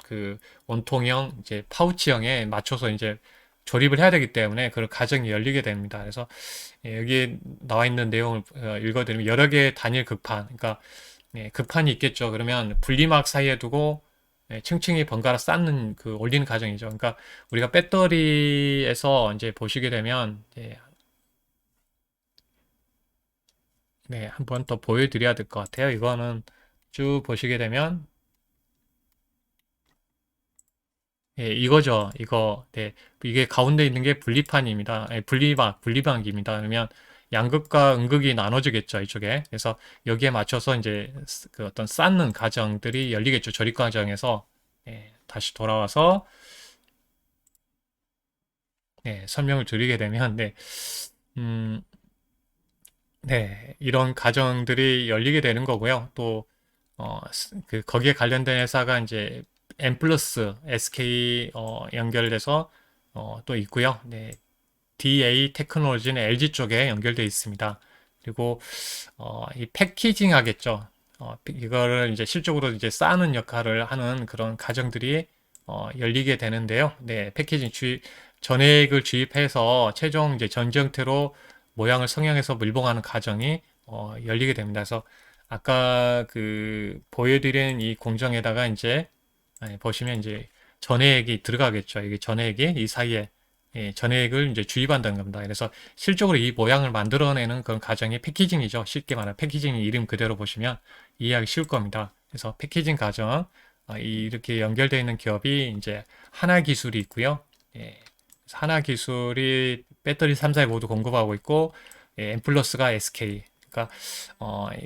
A: 그 원통형, 이제 파우치형에 맞춰서 이제 조립을 해야 되기 때문에 그런 과정이 열리게 됩니다. 그래서 여기에 나와 있는 내용을 읽어드리면 여러 개의 단일 극판, 그러니까 극판이 있겠죠. 그러면 분리막 사이에 두고 층층이 번갈아 쌓는 그 올리는 과정이죠. 그러니까 우리가 배터리에서 이제 보시게 되면 네, 한번 더 보여드려야 될 것 같아요. 이거는 쭉 보시게 되면 이거죠. 이거 이게 가운데 있는 게 분리판입니다. 분리막입니다. 그러면 양극과 음극이 나눠지겠죠. 이쪽에. 그래서 여기에 맞춰서 이제 그 어떤 쌓는 과정들이 열리겠죠. 조립 과정에서 다시 돌아와서 설명을 드리게 되면 음, 이런 과정들이 열리게 되는 거고요. 또 거기에 관련된 회사가 이제 M 플러스 SK 연결돼서 또 있고요. 네, DA 테크놀로지는 LG 쪽에 연결되어 있습니다. 그리고 이 패키징 하겠죠. 이거를 이제 실적으로 이제 쌓는 역할을 하는 그런 과정들이 열리게 되는데요. 네, 패키징 전액을 주입해서 최종 이제 전정태로 모양을 성형해서 밀봉하는 과정이 열리게 됩니다. 그래서 아까 그 보여드린 이 공정에다가 이제 보시면 이제 전액이 들어가겠죠. 이게 전액이 이 사이에 전액을 이제 주입한다는 겁니다. 그래서 실적으로 이 모양을 만들어내는 그런 과정이 패키징이죠. 쉽게 말하면 패키징 이름 그대로 보시면 이해하기 쉬울 겁니다. 그래서 패키징 과정 이렇게 연결되어 있는 기업이 이제 하나기술이 있고요. 그래서 하나기술이 배터리 3사에 모두 공급하고 있고 M 플러스가 SK 그러니까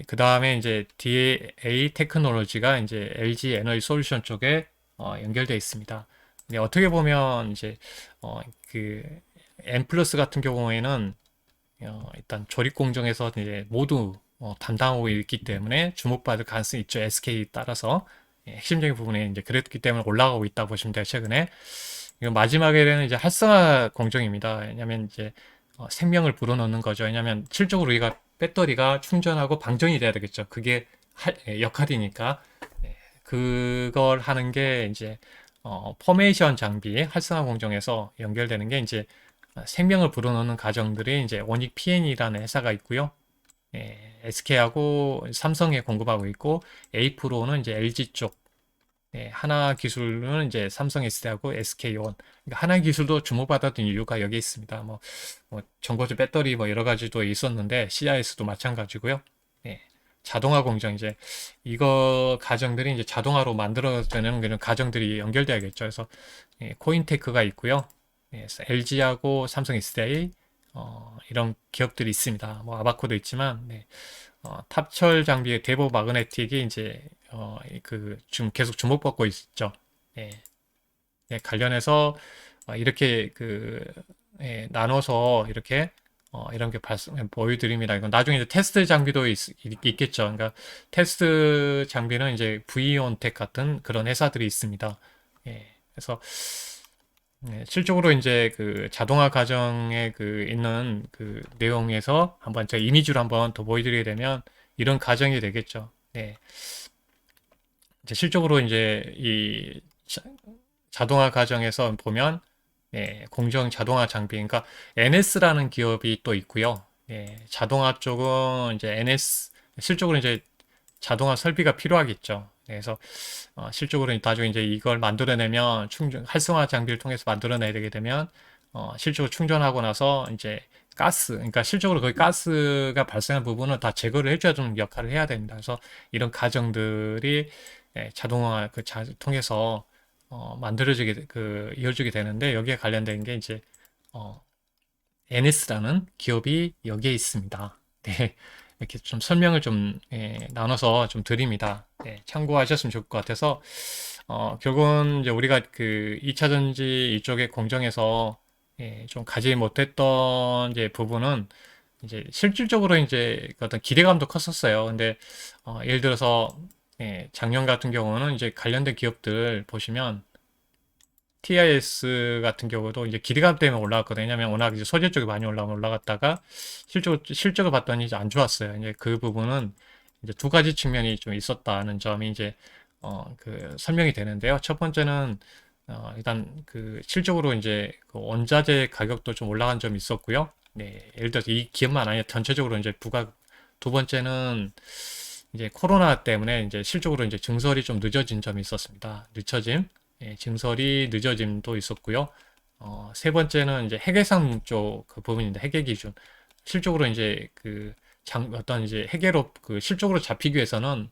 A: 그 다음에 이제 DA 테크놀로지가 이제 LG 에너지 솔루션 쪽에 연결되어 있습니다. 근데 어떻게 보면 이제 그 M 플러스 같은 경우에는 일단 조립 공정에서 이제 모두 담당하고 있기 때문에 주목받을 가능성이 있죠. SK 따라서 핵심적인 부분에 이제 그랬기 때문에 올라가고 있다 보시면 돼요. 최근에 마지막에는 이제 활성화 공정입니다. 왜냐하면 이제 생명을 불어넣는 거죠. 왜냐하면 실적으로 우리가 배터리가 충전하고 방전이 돼야 되겠죠. 그게 역할이니까 그걸 하는 게 이제 포메이션 장비 활성화 공정에서 연결되는 게 이제 생명을 불어넣는 과정들이 이제 원익 PN이라는 회사가 있고요. SK하고 삼성에 공급하고 있고 A 프로는 이제 LG 쪽 하나 기술은 이제 삼성 SD하고 SK온. 그러니까 하나 기술도 주목받았던 이유가 여기 있습니다. 뭐 전고체 배터리 뭐 여러 가지도 있었는데 CIS도 마찬가지고요. 자동화 공정 이제 이거 가정들이 이제 자동화로 만들어지는 그런 가정들이 연결돼야겠죠. 그래서 코인테크가 있고요. LG하고 삼성 SDI 이런 기업들이 있습니다. 뭐 아바코도 있지만 탑철 장비의 대보 마그네틱이 이제 그 지금 계속 주목받고 있죠. 예, 관련해서 이렇게 나눠서 이렇게 이런 게 보여드립니다. 이건 나중에 이제 테스트 장비도 있겠죠. 그러니까 테스트 장비는 이제 V온텍 같은 그런 회사들이 있습니다. 그래서 실적으로 이제 그 자동화 과정에 있는 그 내용에서 한번 제가 이미지로 한번 더 보여드리게 되면 이런 과정이 되겠죠. 이제 실적으로 이제 이 자동화 과정에서 보면 공정 자동화 장비, 그러니까 NS라는 기업이 또 있고요. 자동화 쪽은 이제 NS 실적으로 이제 자동화 설비가 필요하겠죠. 그래서 실적으로 나중에 이제 이걸 만들어내면 활성화 장비를 통해서 만들어내야 되게 되면 실적으로 충전하고 나서 이제 가스, 그러니까 실적으로 거의 가스가 발생한 부분은 다 제거를 해줘야 좀 역할을 해야 됩니다. 그래서 이런 과정들이 자동화 통해서 만들어지게 이어지게 되는데 여기에 관련된 게 이제 어, NS라는 기업이 여기에 있습니다. 네, 이렇게 좀 설명을 좀 나눠서 좀 드립니다. 네, 참고하셨으면 좋을 것 같아서 결국은 이제 우리가 그 2차 전지 이쪽의 공정에서 좀 가지 못했던 이제 부분은 이제 실질적으로 이제 그 어떤 기대감도 컸었어요. 근데 예를 들어서 작년 같은 경우는 이제 관련된 기업들 보시면 TIS 같은 경우도 이제 기대감 때문에 올라갔거든요. 왜냐면 워낙 이제 소재 쪽이 많이 올라갔다가 실적을 봤더니 이제 안 좋았어요. 이제 그 부분은 이제 두 가지 측면이 좀 있었다는 점이 이제 그 설명이 되는데요. 첫 번째는 일단 그 실적으로 이제 그 원자재 가격도 좀 올라간 점이 있었고요. 네, 예를 들어서 이 기업만 아니라 전체적으로 이제 두 번째는 이제 코로나 때문에 이제 실적으로 이제 증설이 좀 늦어진 점이 있었습니다. 증설이 늦어짐도 있었고요. 세 번째는 이제 핵해상 쪽 그 부분인데 핵의 기준. 실적으로 이제 어떤 이제 핵계로 그 실적으로 잡히기 위해서는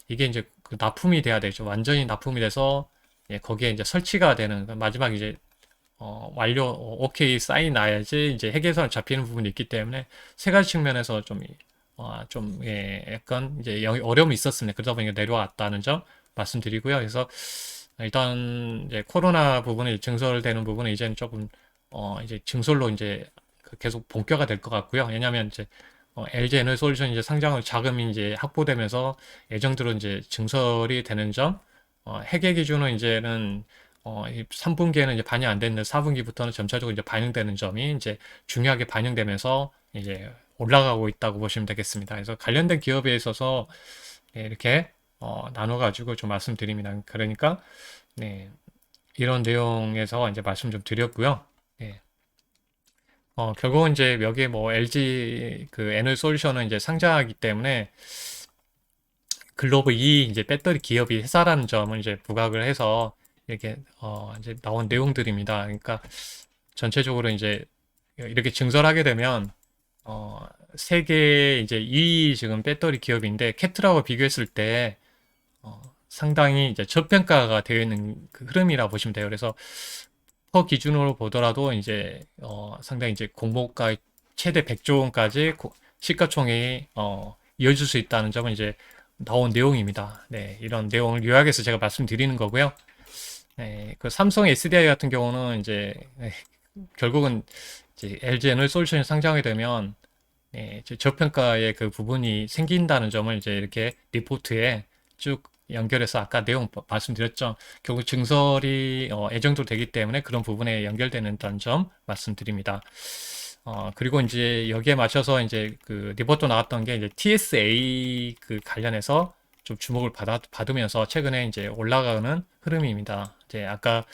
A: 이게 이제 그 납품이 돼야 되죠. 완전히 납품이 돼서 거기에 이제 설치가 되는 마지막 이제 오케이 사인 나야지 이제 핵에서 잡히는 부분이 있기 때문에 세 가지 측면에서 약간 이제 어려움이 있었습니다. 그러다 보니까 내려왔다는 점 말씀드리고요. 그래서 일단 이제 코로나 부분이 증설되는 부분은 이제는 조금 이제 증설로 이제 계속 본격화 될 것 같고요. 왜냐하면 이제 LG 에너솔루션 이제 상장을 자금이 이제 확보되면서 예정대로 이제 증설이 되는 점, 회계 기준은 이제는 3분기에는 이제 반영 안 됐는데 4분기부터는 점차적으로 이제 반영되는 점이 이제 중요하게 반영되면서 이제 올라가고 있다고 보시면 되겠습니다. 그래서 관련된 기업에 있어서 이렇게 나눠가지고 좀 말씀드립니다. 그러니까 네, 이런 내용에서 이제 말씀 좀 드렸고요. 네. 결국은 이제 여기에 뭐 LG 그 에너솔루션은 이제 상장하기 때문에 글로벌 2 이제 배터리 기업이 회사라는 점을 이제 부각을 해서 이렇게 이제 나온 내용들입니다. 그러니까 전체적으로 이제 이렇게 증설하게 되면 세계 이제 2위 지금 배터리 기업인데 캐트라고 비교했을 때 상당히 이제 저평가가 되어 있는 그 흐름이라 보시면 돼요. 그래서 퍼 기준으로 보더라도 이제 상당히 이제 공모가 최대 100조 원까지 시가총액이 이어질 수 있다는 점은 이제 나온 내용입니다. 네, 이런 내용을 요약해서 제가 말씀드리는 거고요. 네, 그 삼성 SDI 같은 경우는 이제 결국은 이제 LG 에너솔루션이 상장이 되면 이제 저평가의 그 부분이 생긴다는 점을 이제 이렇게 리포트에 쭉 연결해서 아까 내용 말씀드렸죠. 결국 증설이 예정도 되기 때문에 그런 부분에 연결되는다는 점 말씀드립니다. 그리고 이제 여기에 맞춰서 이제 그 리포트 나왔던 게 이제 TSA 그 관련해서 좀 주목을 받으면서 최근에 이제 올라가는 흐름입니다. 이제 아까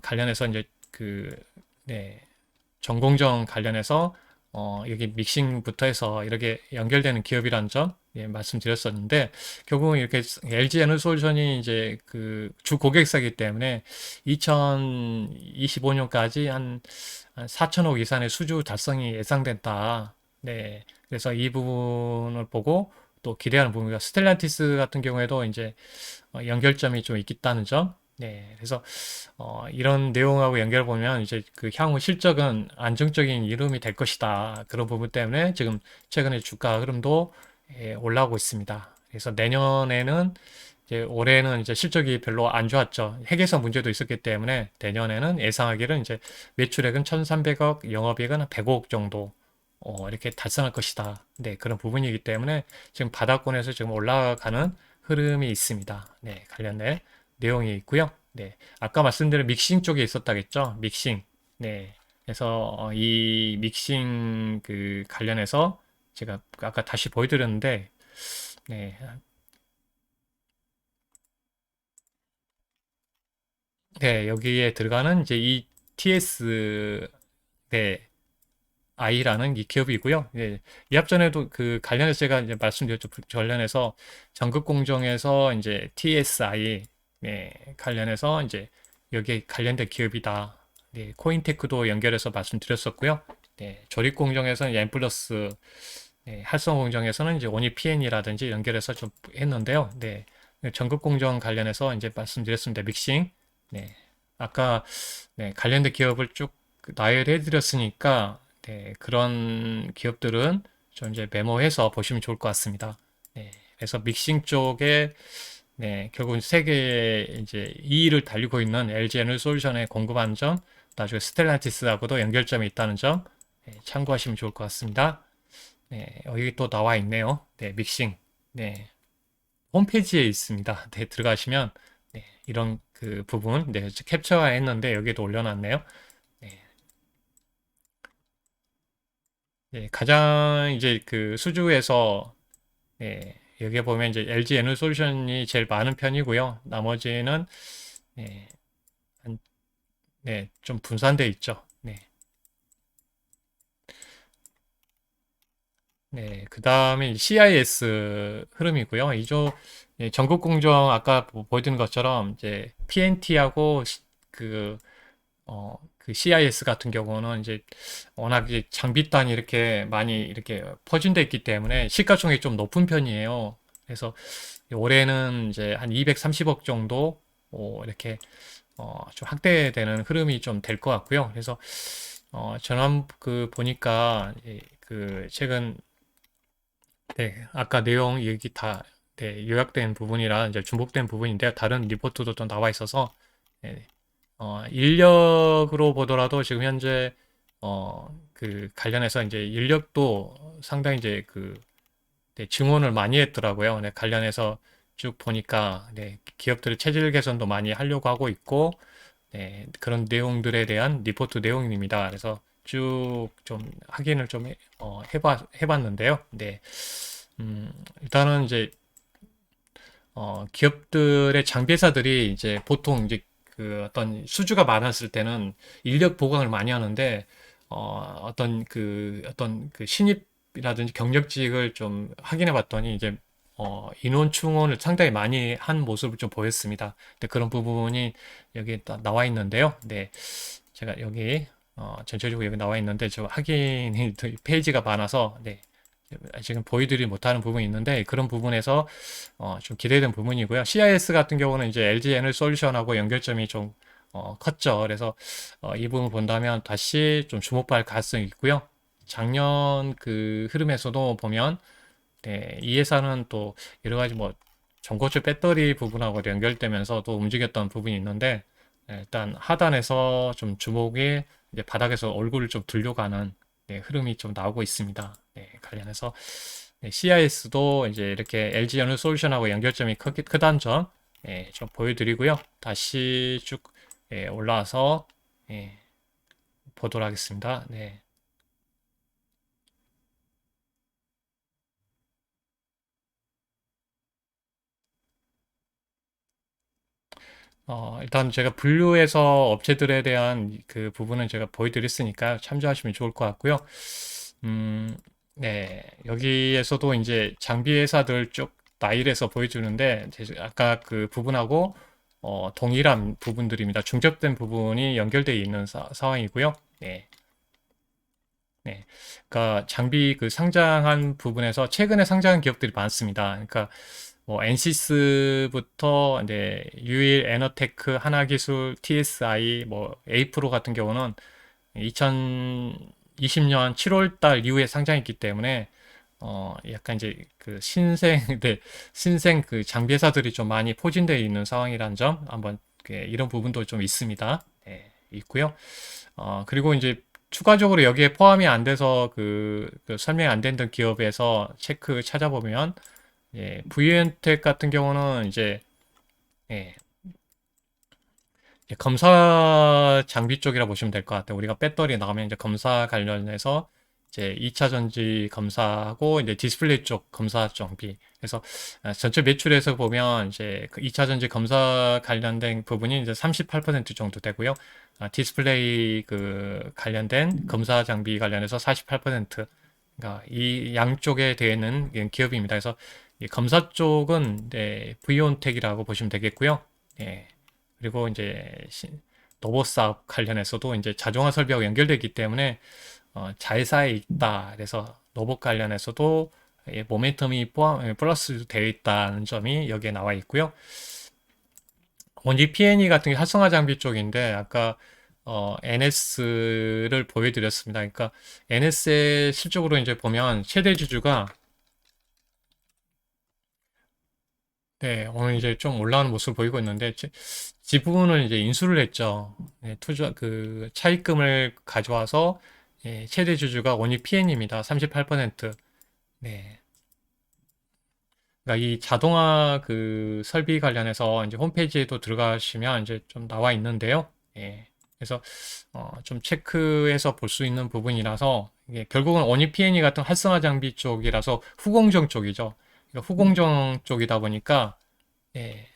A: 관련해서 이제 네, 전공정 관련해서 여기 믹싱부터 해서 이렇게 연결되는 기업이라는 점 말씀드렸었는데 결국은 이렇게 LG 에너솔루션이 이제 그 주 고객사이기 때문에 2025년까지 한 4천억 이상의 수주 달성이 예상된다. 네. 그래서 이 부분을 보고 또 기대하는 부분이가 스텔란티스 같은 경우에도 이제 연결점이 좀 있다는 점. 네. 그래서 이런 내용하고 연결해 보면 이제 그 향후 실적은 안정적인 이름이 될 것이다. 그런 부분 때문에 지금 최근에 주가 흐름도 올라오고 있습니다. 그래서 내년에는 이제 올해는 이제 실적이 별로 안 좋았죠. 회계성 문제도 있었기 때문에 내년에는 예상하기를 이제 매출액은 1,300억, 영업이익은 105억 정도 이렇게 달성할 것이다. 네, 그런 부분이기 때문에 지금 바닥권에서 지금 올라가는 흐름이 있습니다. 네, 관련된 내용이 있고요. 네, 아까 말씀드린 믹싱 쪽에 있었다겠죠? 믹싱. 네, 그래서 이 믹싱 그 관련해서 제가 아까 다시 보여드렸는데, 네, 네, 여기에 들어가는 이제 이 TS, 네, I라는 이 기업이고요. 예, 이 앞전에도 그 관련해서 제가 이제 말씀드렸죠. 관련해서 전극 공정에서 이제 TSI 관련해서 이제 여기에 관련된 기업이다. 네, 코인테크도 연결해서 말씀드렸었고요. 네, 조립 공정에서는 N 플러스, 네, 활성 공정에서는 이제 오니 PN이라든지 연결해서 좀 했는데요. 네, 전극 공정 관련해서 이제 말씀드렸습니다. 믹싱. 네, 아까 네, 관련된 기업을 쭉 나열해 드렸으니까 네, 그런 기업들은 좀 이제 메모해서 보시면 좋을 것 같습니다. 네, 그래서 믹싱 쪽에 네, 결국 세계에 이제 2위를 달리고 있는 LG 에너솔루션에 공급하는 점, 나중에 스텔란티스하고도 연결점이 있다는 점 네, 참고하시면 좋을 것 같습니다. 네, 여기 또 나와 있네요. 네, 믹싱. 네, 홈페이지에 있습니다. 네, 들어가시면 네, 이런 그 부분 네, 캡처했는데 여기도 올려놨네요. 네, 네, 가장 이제 그 수주에서 네, 여기에 보면 이제 LG 에너솔루션이 제일 많은 편이고요. 나머지는 네, 한, 네, 좀 분산돼 있죠. 네. 네, 그 다음에 CIS 흐름이고요. 이쪽 전국 공정 아까 보여드린 것처럼 이제 PNT하고 그, 그 CIS 같은 경우는 이제 워낙 이제 장비단이 이렇게 많이 이렇게 퍼진돼 있기 때문에 시가총액이 좀 높은 편이에요. 그래서 올해는 이제 한 230억 정도 이렇게 좀 확대되는 흐름이 좀 될 것 같고요. 그래서 전환 그 보니까 그 최근 네, 아까 내용 얘기 다 네, 요약된 부분이라 이제 중복된 부분인데요. 다른 리포트도 또 나와 있어서 네, 인력으로 보더라도 지금 현재 그 관련해서 이제 인력도 상당히 이제 그 네, 증원을 많이 했더라고요. 네, 관련해서 쭉 보니까 네, 기업들의 체질 개선도 많이 하려고 하고 있고 네, 그런 내용들에 대한 리포트 내용입니다. 그래서 쭉 좀 확인을 좀 해봤는데요. 네. 일단은 이제 기업들의 장비회사들이 이제 보통 이제 그 어떤 수주가 많았을 때는 인력 보강을 많이 하는데 어떤 그 신입이라든지 경력직을 좀 확인해 봤더니 이제 인원 충원을 상당히 많이 한 모습을 좀 보였습니다. 근데 그런 부분이 여기 나와 있는데요. 네, 제가 여기 전체적으로 여기 나와 있는데 저 확인이 페이지가 많아서 네. 지금 보여드리지 못하는 부분이 있는데 그런 부분에서 좀 기대된 부분이고요. CIS 같은 경우는 이제 LG 에너지 솔루션하고 연결점이 좀 컸죠. 그래서 이 부분을 본다면 다시 좀 주목할 가능성이 있고요. 작년 그 흐름에서도 보면 네, 이 회사는 또 여러 가지 뭐 전고체 배터리 부분하고 연결되면서 또 움직였던 부분이 있는데 네, 일단 하단에서 좀 주목이 이제 바닥에서 얼굴을 좀 들려가는 네, 흐름이 좀 나오고 있습니다. 네, 관련해서 네, CIS도 이제 이렇게 LG 연료 솔루션하고 연결점이 크다는 점 좀 보여드리고요. 다시 쭉 올라와서 보도록 하겠습니다. 네. 일단 제가 분류해서 업체들에 대한 그 부분은 제가 보여드렸으니까 참조하시면 좋을 것 같고요. 네. 여기에서도 이제 장비 회사들 쭉 나열해서 보여주는데, 아까 그 부분하고, 동일한 부분들입니다. 중첩된 부분이 연결되어 있는 상황이고요. 네. 네. 그러니까 장비 그 상장한 부분에서 최근에 상장한 기업들이 많습니다. 그러니까 뭐 엔시스부터 이제 유일 에너테크, 하나기술, TSI, 뭐 에이프로 같은 경우는 2020년 7월 달 이후에 상장했기 때문에 약간 이제 그 신생 네, 신생 그 장비 회사들이 좀 많이 포진되어 있는 상황이라는 점 한번 이런 부분도 좀 있습니다. 네, 있고요. 그리고 이제 추가적으로 여기에 포함이 안 돼서 그 설명이 안 됐던 기업에서 체크 찾아보면 예, VN텍 같은 경우는 이제 예, 검사 장비 쪽이라 보시면 될 것 같아요. 우리가 배터리 나가면 이제 검사 관련해서 이제 2차 전지 검사하고 이제 디스플레이 쪽 검사 장비. 그래서 전체 매출에서 보면 이제 그 2차 전지 검사 관련된 부분이 이제 38% 정도 되고요. 디스플레이 그 관련된 검사 장비 관련해서 48%. 그러니까 이 양쪽에 되어 있는 기업입니다. 그래서 이 검사 쪽은 네, 브이온텍이라고 보시면 되겠고요. 예. 그리고 이제 로봇 사업 관련해서도 이제 자동화 설비하고 연결되기 때문에 자회사에 있다. 그래서 로봇 관련해서도 모멘텀이 플러스 되어 있다는 점이 여기에 나와 있고요. 원지 P&E 같은 게 활성화 장비 쪽인데 아까 NS를 보여드렸습니다. 그러니까 NS의 실적으로 이제 보면 최대 주주가 네, 오늘 이제 좀 올라오는 모습을 보이고 있는데 지분을 이제 인수를 했죠. 네, 투자 그 차입금을 가져와서 최대 주주가 원유 PN입니다. 38%. 네. 그러니까 이 자동화 그 설비 관련해서 이제 홈페이지에도 들어가시면 이제 좀 나와 있는데요. 예. 그래서 좀 체크해서 볼 수 있는 부분이라서 이게 결국은 원유 PNE 같은 활성화 장비 쪽이라서 후공정 쪽이죠. 그러니까 후공정 쪽이다 보니까 예,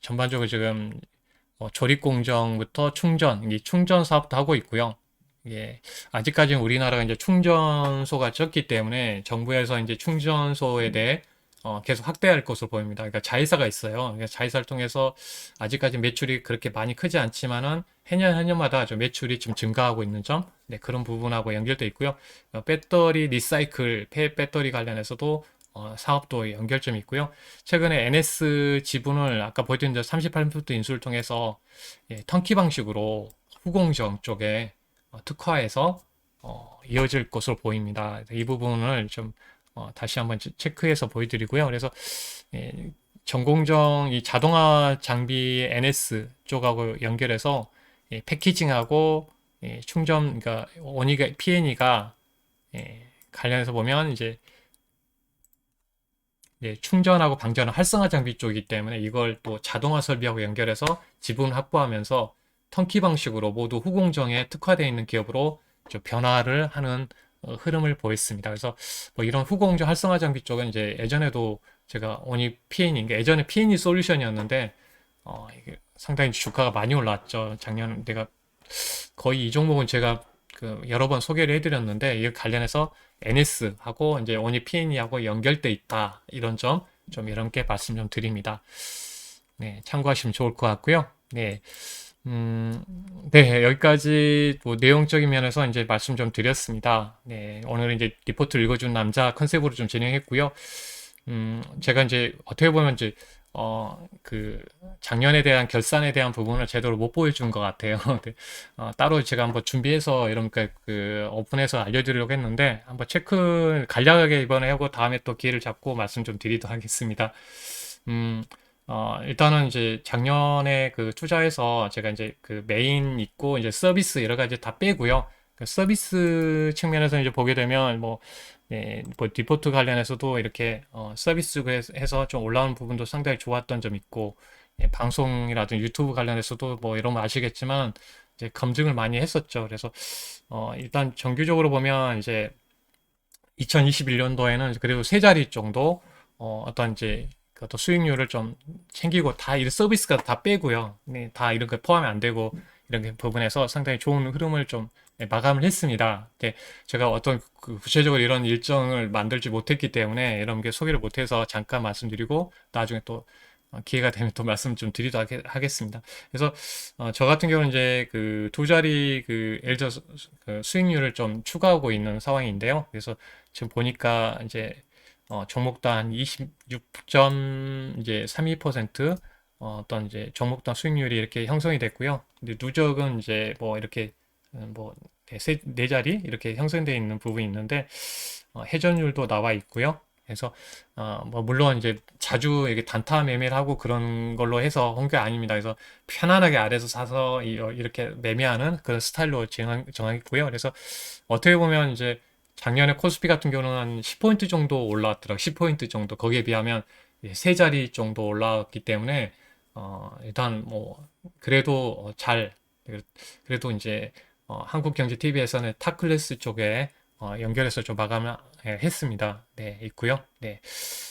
A: 전반적으로 지금 조립 공정부터 충전, 이 충전 사업도 하고 있고요. 예, 아직까지는 우리나라가 이제 충전소가 적기 때문에 정부에서 이제 충전소에 대해 계속 확대할 것으로 보입니다. 그러니까 자회사가 있어요. 그러니까 자회사를 통해서 아직까지 매출이 그렇게 많이 크지 않지만은 해년마다 좀 매출이 좀 증가하고 있는 점, 네, 그런 부분하고 연결돼 있고요. 배터리 리사이클, 폐 배터리 관련해서도 사업도 연결점이 있고요. 최근에 NS 지분을 아까 보여드린 38% 인수를 통해서 턴키 방식으로 후공정 쪽에 특화해서 이어질 것으로 보입니다. 이 부분을 좀 다시 한번 체크해서 보여드리고요. 그래서 전공정 이 자동화 장비 NS 쪽하고 연결해서 패키징하고 충전 그러니까 원이가 P&E가 관련해서 보면 이제 충전하고 방전은 활성화 장비 쪽이기 때문에 이걸 또 자동화 설비하고 연결해서 지분 확보하면서 턴키 방식으로 모두 후공정에 특화되어 있는 기업으로 좀 변화를 하는 흐름을 보였습니다. 그래서 뭐 이런 후공정 활성화 장비 쪽은 이제 예전에도 제가 원이 P&E, 예전에 P&E 솔루션이었는데 이게 상당히 주가가 많이 올랐죠. 작년 내가 거의 이 종목은 제가 그 여러 번 소개를 해드렸는데 이 관련해서 NS하고 이제 원이 P&E하고 연결돼 있다 이런 점 좀 여러분께 말씀 좀 드립니다. 네, 참고하시면 좋을 것 같고요. 네. 음, 네, 여기까지 뭐 내용적인 면에서 이제 말씀 좀 드렸습니다. 네, 오늘은 이제 리포트 읽어준 남자 컨셉으로 좀 진행했고요. 제가 이제 어떻게 보면 이제 그 작년에 대한 결산에 대한 부분을 제대로 못 보여준 것 같아요. 네, 따로 제가 한번 준비해서 이렇게 그 오픈해서 알려드리려고 했는데 한번 체크 간략하게 이번에 하고 다음에 또 기회를 잡고 말씀 좀 드리도록 하겠습니다. 음, 일단은 이제 작년에 그 투자해서 제가 이제 그 메인 있고 이제 서비스 여러 가지 다 빼고요. 그 서비스 측면에서 이제 보게 되면 뭐 디포트 관련해서도 이렇게 서비스 해서 좀 올라오는 부분도 상당히 좋았던 점 있고 방송이라든지 유튜브 관련해서도 뭐 이런 거 아시겠지만 이제 검증을 많이 했었죠. 그래서 일단 정규적으로 보면 이제 2021년도에는 그래도 세 자리 정도 어떤 이제 그 어떤 수익률을 좀 챙기고 다 이 서비스가 다 빼고요. 네, 다 이런 거 포함이 안 되고 이런 게 부분에서 상당히 좋은 흐름을 좀 마감을 했습니다. 네, 제가 어떤 그 구체적으로 이런 일정을 만들지 못했기 때문에 이런 게 소개를 못해서 잠깐 말씀드리고 나중에 또 기회가 되면 또 말씀 좀 드리도록 하겠습니다. 그래서 저 같은 경우는 이제 그 두 자리 그 예를 들어서 그 수익률을 좀 추가하고 있는 상황인데요. 그래서 지금 보니까 이제 종목당 26점 이제 32% 어떤 이제 종목당 수익률이 이렇게 형성이 됐고요. 근데 누적은 이제 뭐 이렇게 네 자리 이렇게 형성되어 있는 부분이 있는데 회전율도 나와 있고요. 그래서 뭐 물론 이제 자주 이렇게 단타 매매를 하고 그런 걸로 해서 한 게 아닙니다. 그래서 편안하게 아래에서 사서 이렇게 매매하는 그런 스타일로 정하겠고요. 그래서 어떻게 보면 이제 작년에 코스피 같은 경우는 한 10포인트 정도 올라왔더라고요. 10포인트 정도. 거기에 비하면 세 자리 정도 올라왔기 때문에 일단 뭐 그래도 그래도 이제 한국경제TV에서는 탑클래스 쪽에 연결해서 좀 마감을 했습니다. 네, 있고요. 네,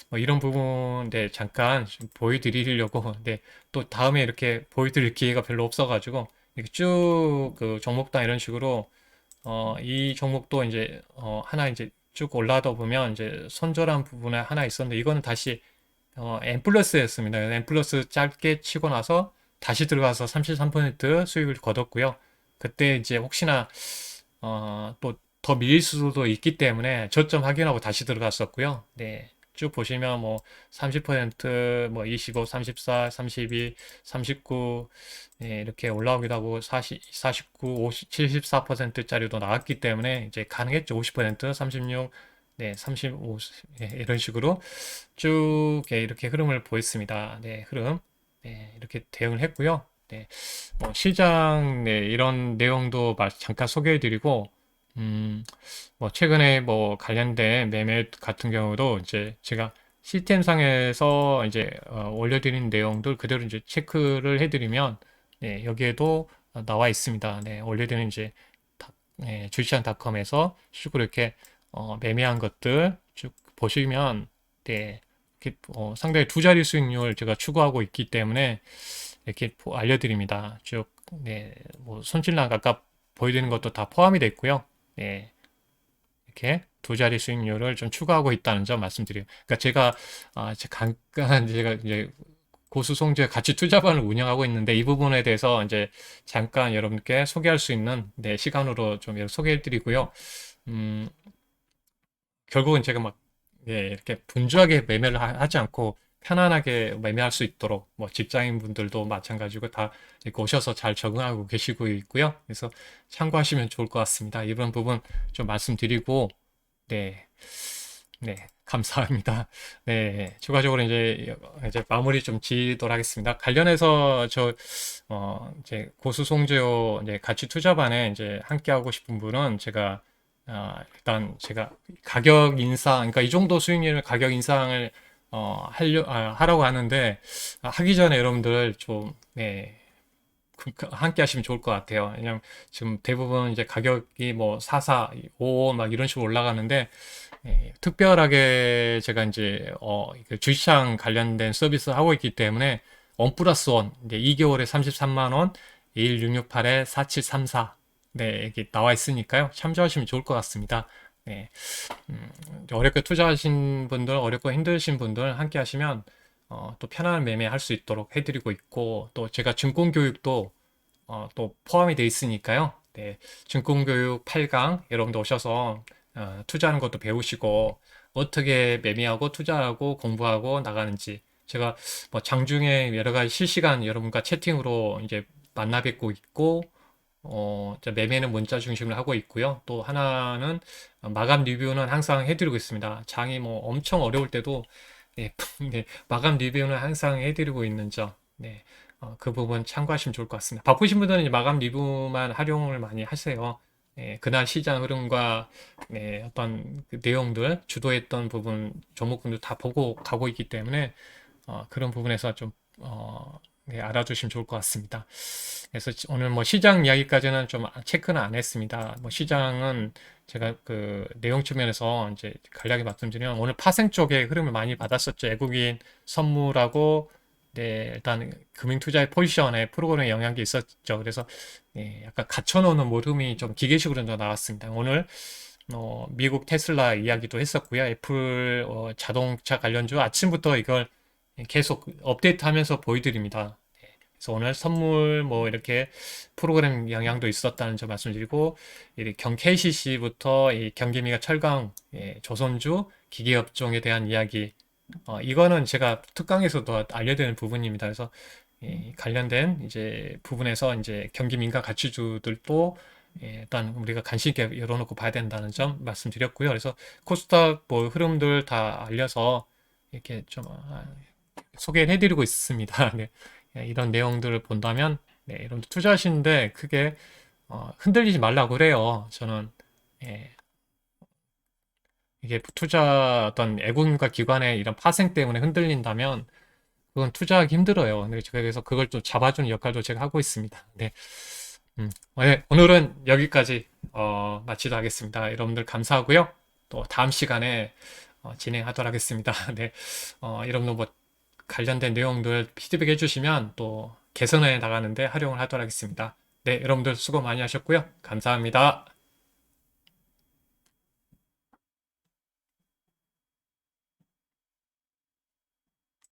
A: 뭐 이런 부분 네, 잠깐 좀 보여드리려고 네, 또 다음에 이렇게 보여드릴 기회가 별로 없어가지고 이렇게 쭉 그 종목당 이런 식으로 이 종목도 이제 하나 이제 쭉 올라가다 보면 이제 손절한 부분에 하나 있었는데 이거는 다시 N 플러스였습니다. N 플러스 짧게 치고 나서 다시 들어가서 33% 수익을 거뒀고요. 그때 이제 혹시나 또 더 밀릴 수도 있기 때문에 저점 확인하고 다시 들어갔었고요. 네. 쭉 보시면 뭐 30%, 뭐 25, 34, 32, 39 네, 이렇게 올라오기도 하고 40, 49, 50, 74%짜리도 나왔기 때문에 이제 가능했죠. 50%, 36, 네, 35 네, 이런 식으로 쭉 이렇게 흐름을 보였습니다. 네, 흐름 네, 이렇게 대응을 했고요. 네, 뭐 시장 네, 이런 내용도 잠깐 소개해드리고 뭐 최근에 뭐 관련된 매매 같은 경우도 이제 제가 시스템상에서 이제 올려드린 내용들 그대로 이제 체크를 해드리면 네, 여기에도 나와 있습니다. 네, 올려드린 이제 네, 주식시장닷컴에서 쭉 이렇게 매매한 것들 쭉 보시면 네, 이렇게 상당히 두 자리 수익률 제가 추구하고 있기 때문에 이렇게 알려드립니다. 쭉 네, 뭐 손실랑 아까 보여드리는 것도 다 포함이 돼 있고요. 네, 이렇게 두 자리 수익률을 좀 추가하고 있다는 점 말씀드려요. 그러니까 제가 이제 고수 송주에 같이 투자반을 운영하고 있는데 이 부분에 대해서 이제 잠깐 여러분께 소개할 수 있는 네, 시간으로 좀 소개해 드리고요. 음, 결국은 제가 막 예, 이렇게 분주하게 매매를 하지 않고 편안하게 매매할 수 있도록 뭐 직장인 분들도 마찬가지고 다 이렇게 오셔서 잘 적응하고 계시고 있고요. 그래서 참고하시면 좋을 것 같습니다. 이런 부분 좀 말씀드리고 네, 네, 감사합니다. 네, 추가적으로 이제 마무리 좀 지도록 하겠습니다. 관련해서 이제 고수송재호 이제 가치 투자반에 이제 함께 하고 싶은 분은 제가 일단 제가 가격 인상, 그러니까 이 정도 수익률 가격 인상을 하라고 하는데 하기 전에 여러분들 좀 네, 함께 하시면 좋을 것 같아요. 왜냐면 지금 대부분 이제 가격이 뭐 44, 55 막 이런 식으로 올라가는데 특별하게 제가 이제 그 주식시장 관련된 서비스 하고 있기 때문에 원 플러스 원 이제 2개월에 33만 원, 1668에 4734 네, 여기 나와 있으니까요. 참조하시면 좋을 것 같습니다. 네, 어렵게 투자하신 분들, 어렵고 힘드신 분들 함께 하시면 또 편안한 매매할 수 있도록 해드리고 있고 또 제가 증권 교육도 또 포함이 돼 있으니까요. 네, 증권교육 8강 여러분들 오셔서 투자하는 것도 배우시고 어떻게 매매하고 투자하고 공부하고 나가는지 제가 뭐 장중에 여러 가지 실시간 여러분과 채팅으로 이제 만나 뵙고 있고 이제 매매는 문자 중심으로 하고 있고요. 또 하나는 마감 리뷰는 항상 해드리고 있습니다. 장이 뭐 엄청 어려울 때도 네, 네, 마감 리뷰는 항상 해드리고 있는 점. 네, 그 부분 참고하시면 좋을 것 같습니다. 바쁘신 분들은 이제 마감 리뷰만 활용을 많이 하세요. 네, 그날 시장 흐름과 네, 어떤 그 내용들, 주도했던 부분, 종목군들 다 보고 가고 있기 때문에 그런 부분에서 좀 네, 알아두시면 좋을 것 같습니다. 그래서 오늘 뭐 시장 이야기까지는 좀 체크는 안 했습니다. 뭐 시장은 제가 그 내용 측면에서 이제 간략히 말씀드리면 오늘 파생 쪽에 흐름을 많이 받았었죠. 외국인 선물하고 네, 일단 금융투자의 포지션에 프로그램에 영향이 있었죠. 그래서 네, 약간 갖춰놓는 모름이 좀 기계식으로 나왔습니다. 오늘 미국 테슬라 이야기도 했었고요. 애플 자동차 관련주 아침부터 이걸 계속 업데이트하면서 보여드립니다. 네, 그래서 오늘 선물 뭐 이렇게 프로그램 영향도 있었다는 점 말씀드리고 KCC부터 이 경기미가 철강, 조선주, 기계업종에 대한 이야기 이거는 제가 특강에서도 알려드리는 부분입니다. 그래서 관련된 이제 부분에서 이제 경기민가 가치주들도 일단 우리가 관심 있게 열어놓고 봐야 된다는 점 말씀드렸고요. 그래서 코스닥 뭐 흐름들 다 알려서 이렇게 좀 소개를 해드리고 있습니다. 네. 이런 내용들을 본다면 네, 이런 투자하시는데 크게 흔들리지 말라고 그래요. 저는 이게 투자 어떤 애국인과 기관의 이런 파생 때문에 흔들린다면 그건 투자하기 힘들어요. 근데 제가 그래서 그걸 좀 잡아주는 역할도 제가 하고 있습니다. 네. 네, 오늘은 여기까지 마치도록 하겠습니다. 여러분들 감사하고요. 또 다음 시간에 진행하도록 하겠습니다. 네. 여러분들 뭐 관련된 내용들 피드백 해주시면 또 개선해 나가는데 활용을 하도록 하겠습니다. 네, 여러분들 수고 많이 하셨고요. 감사합니다.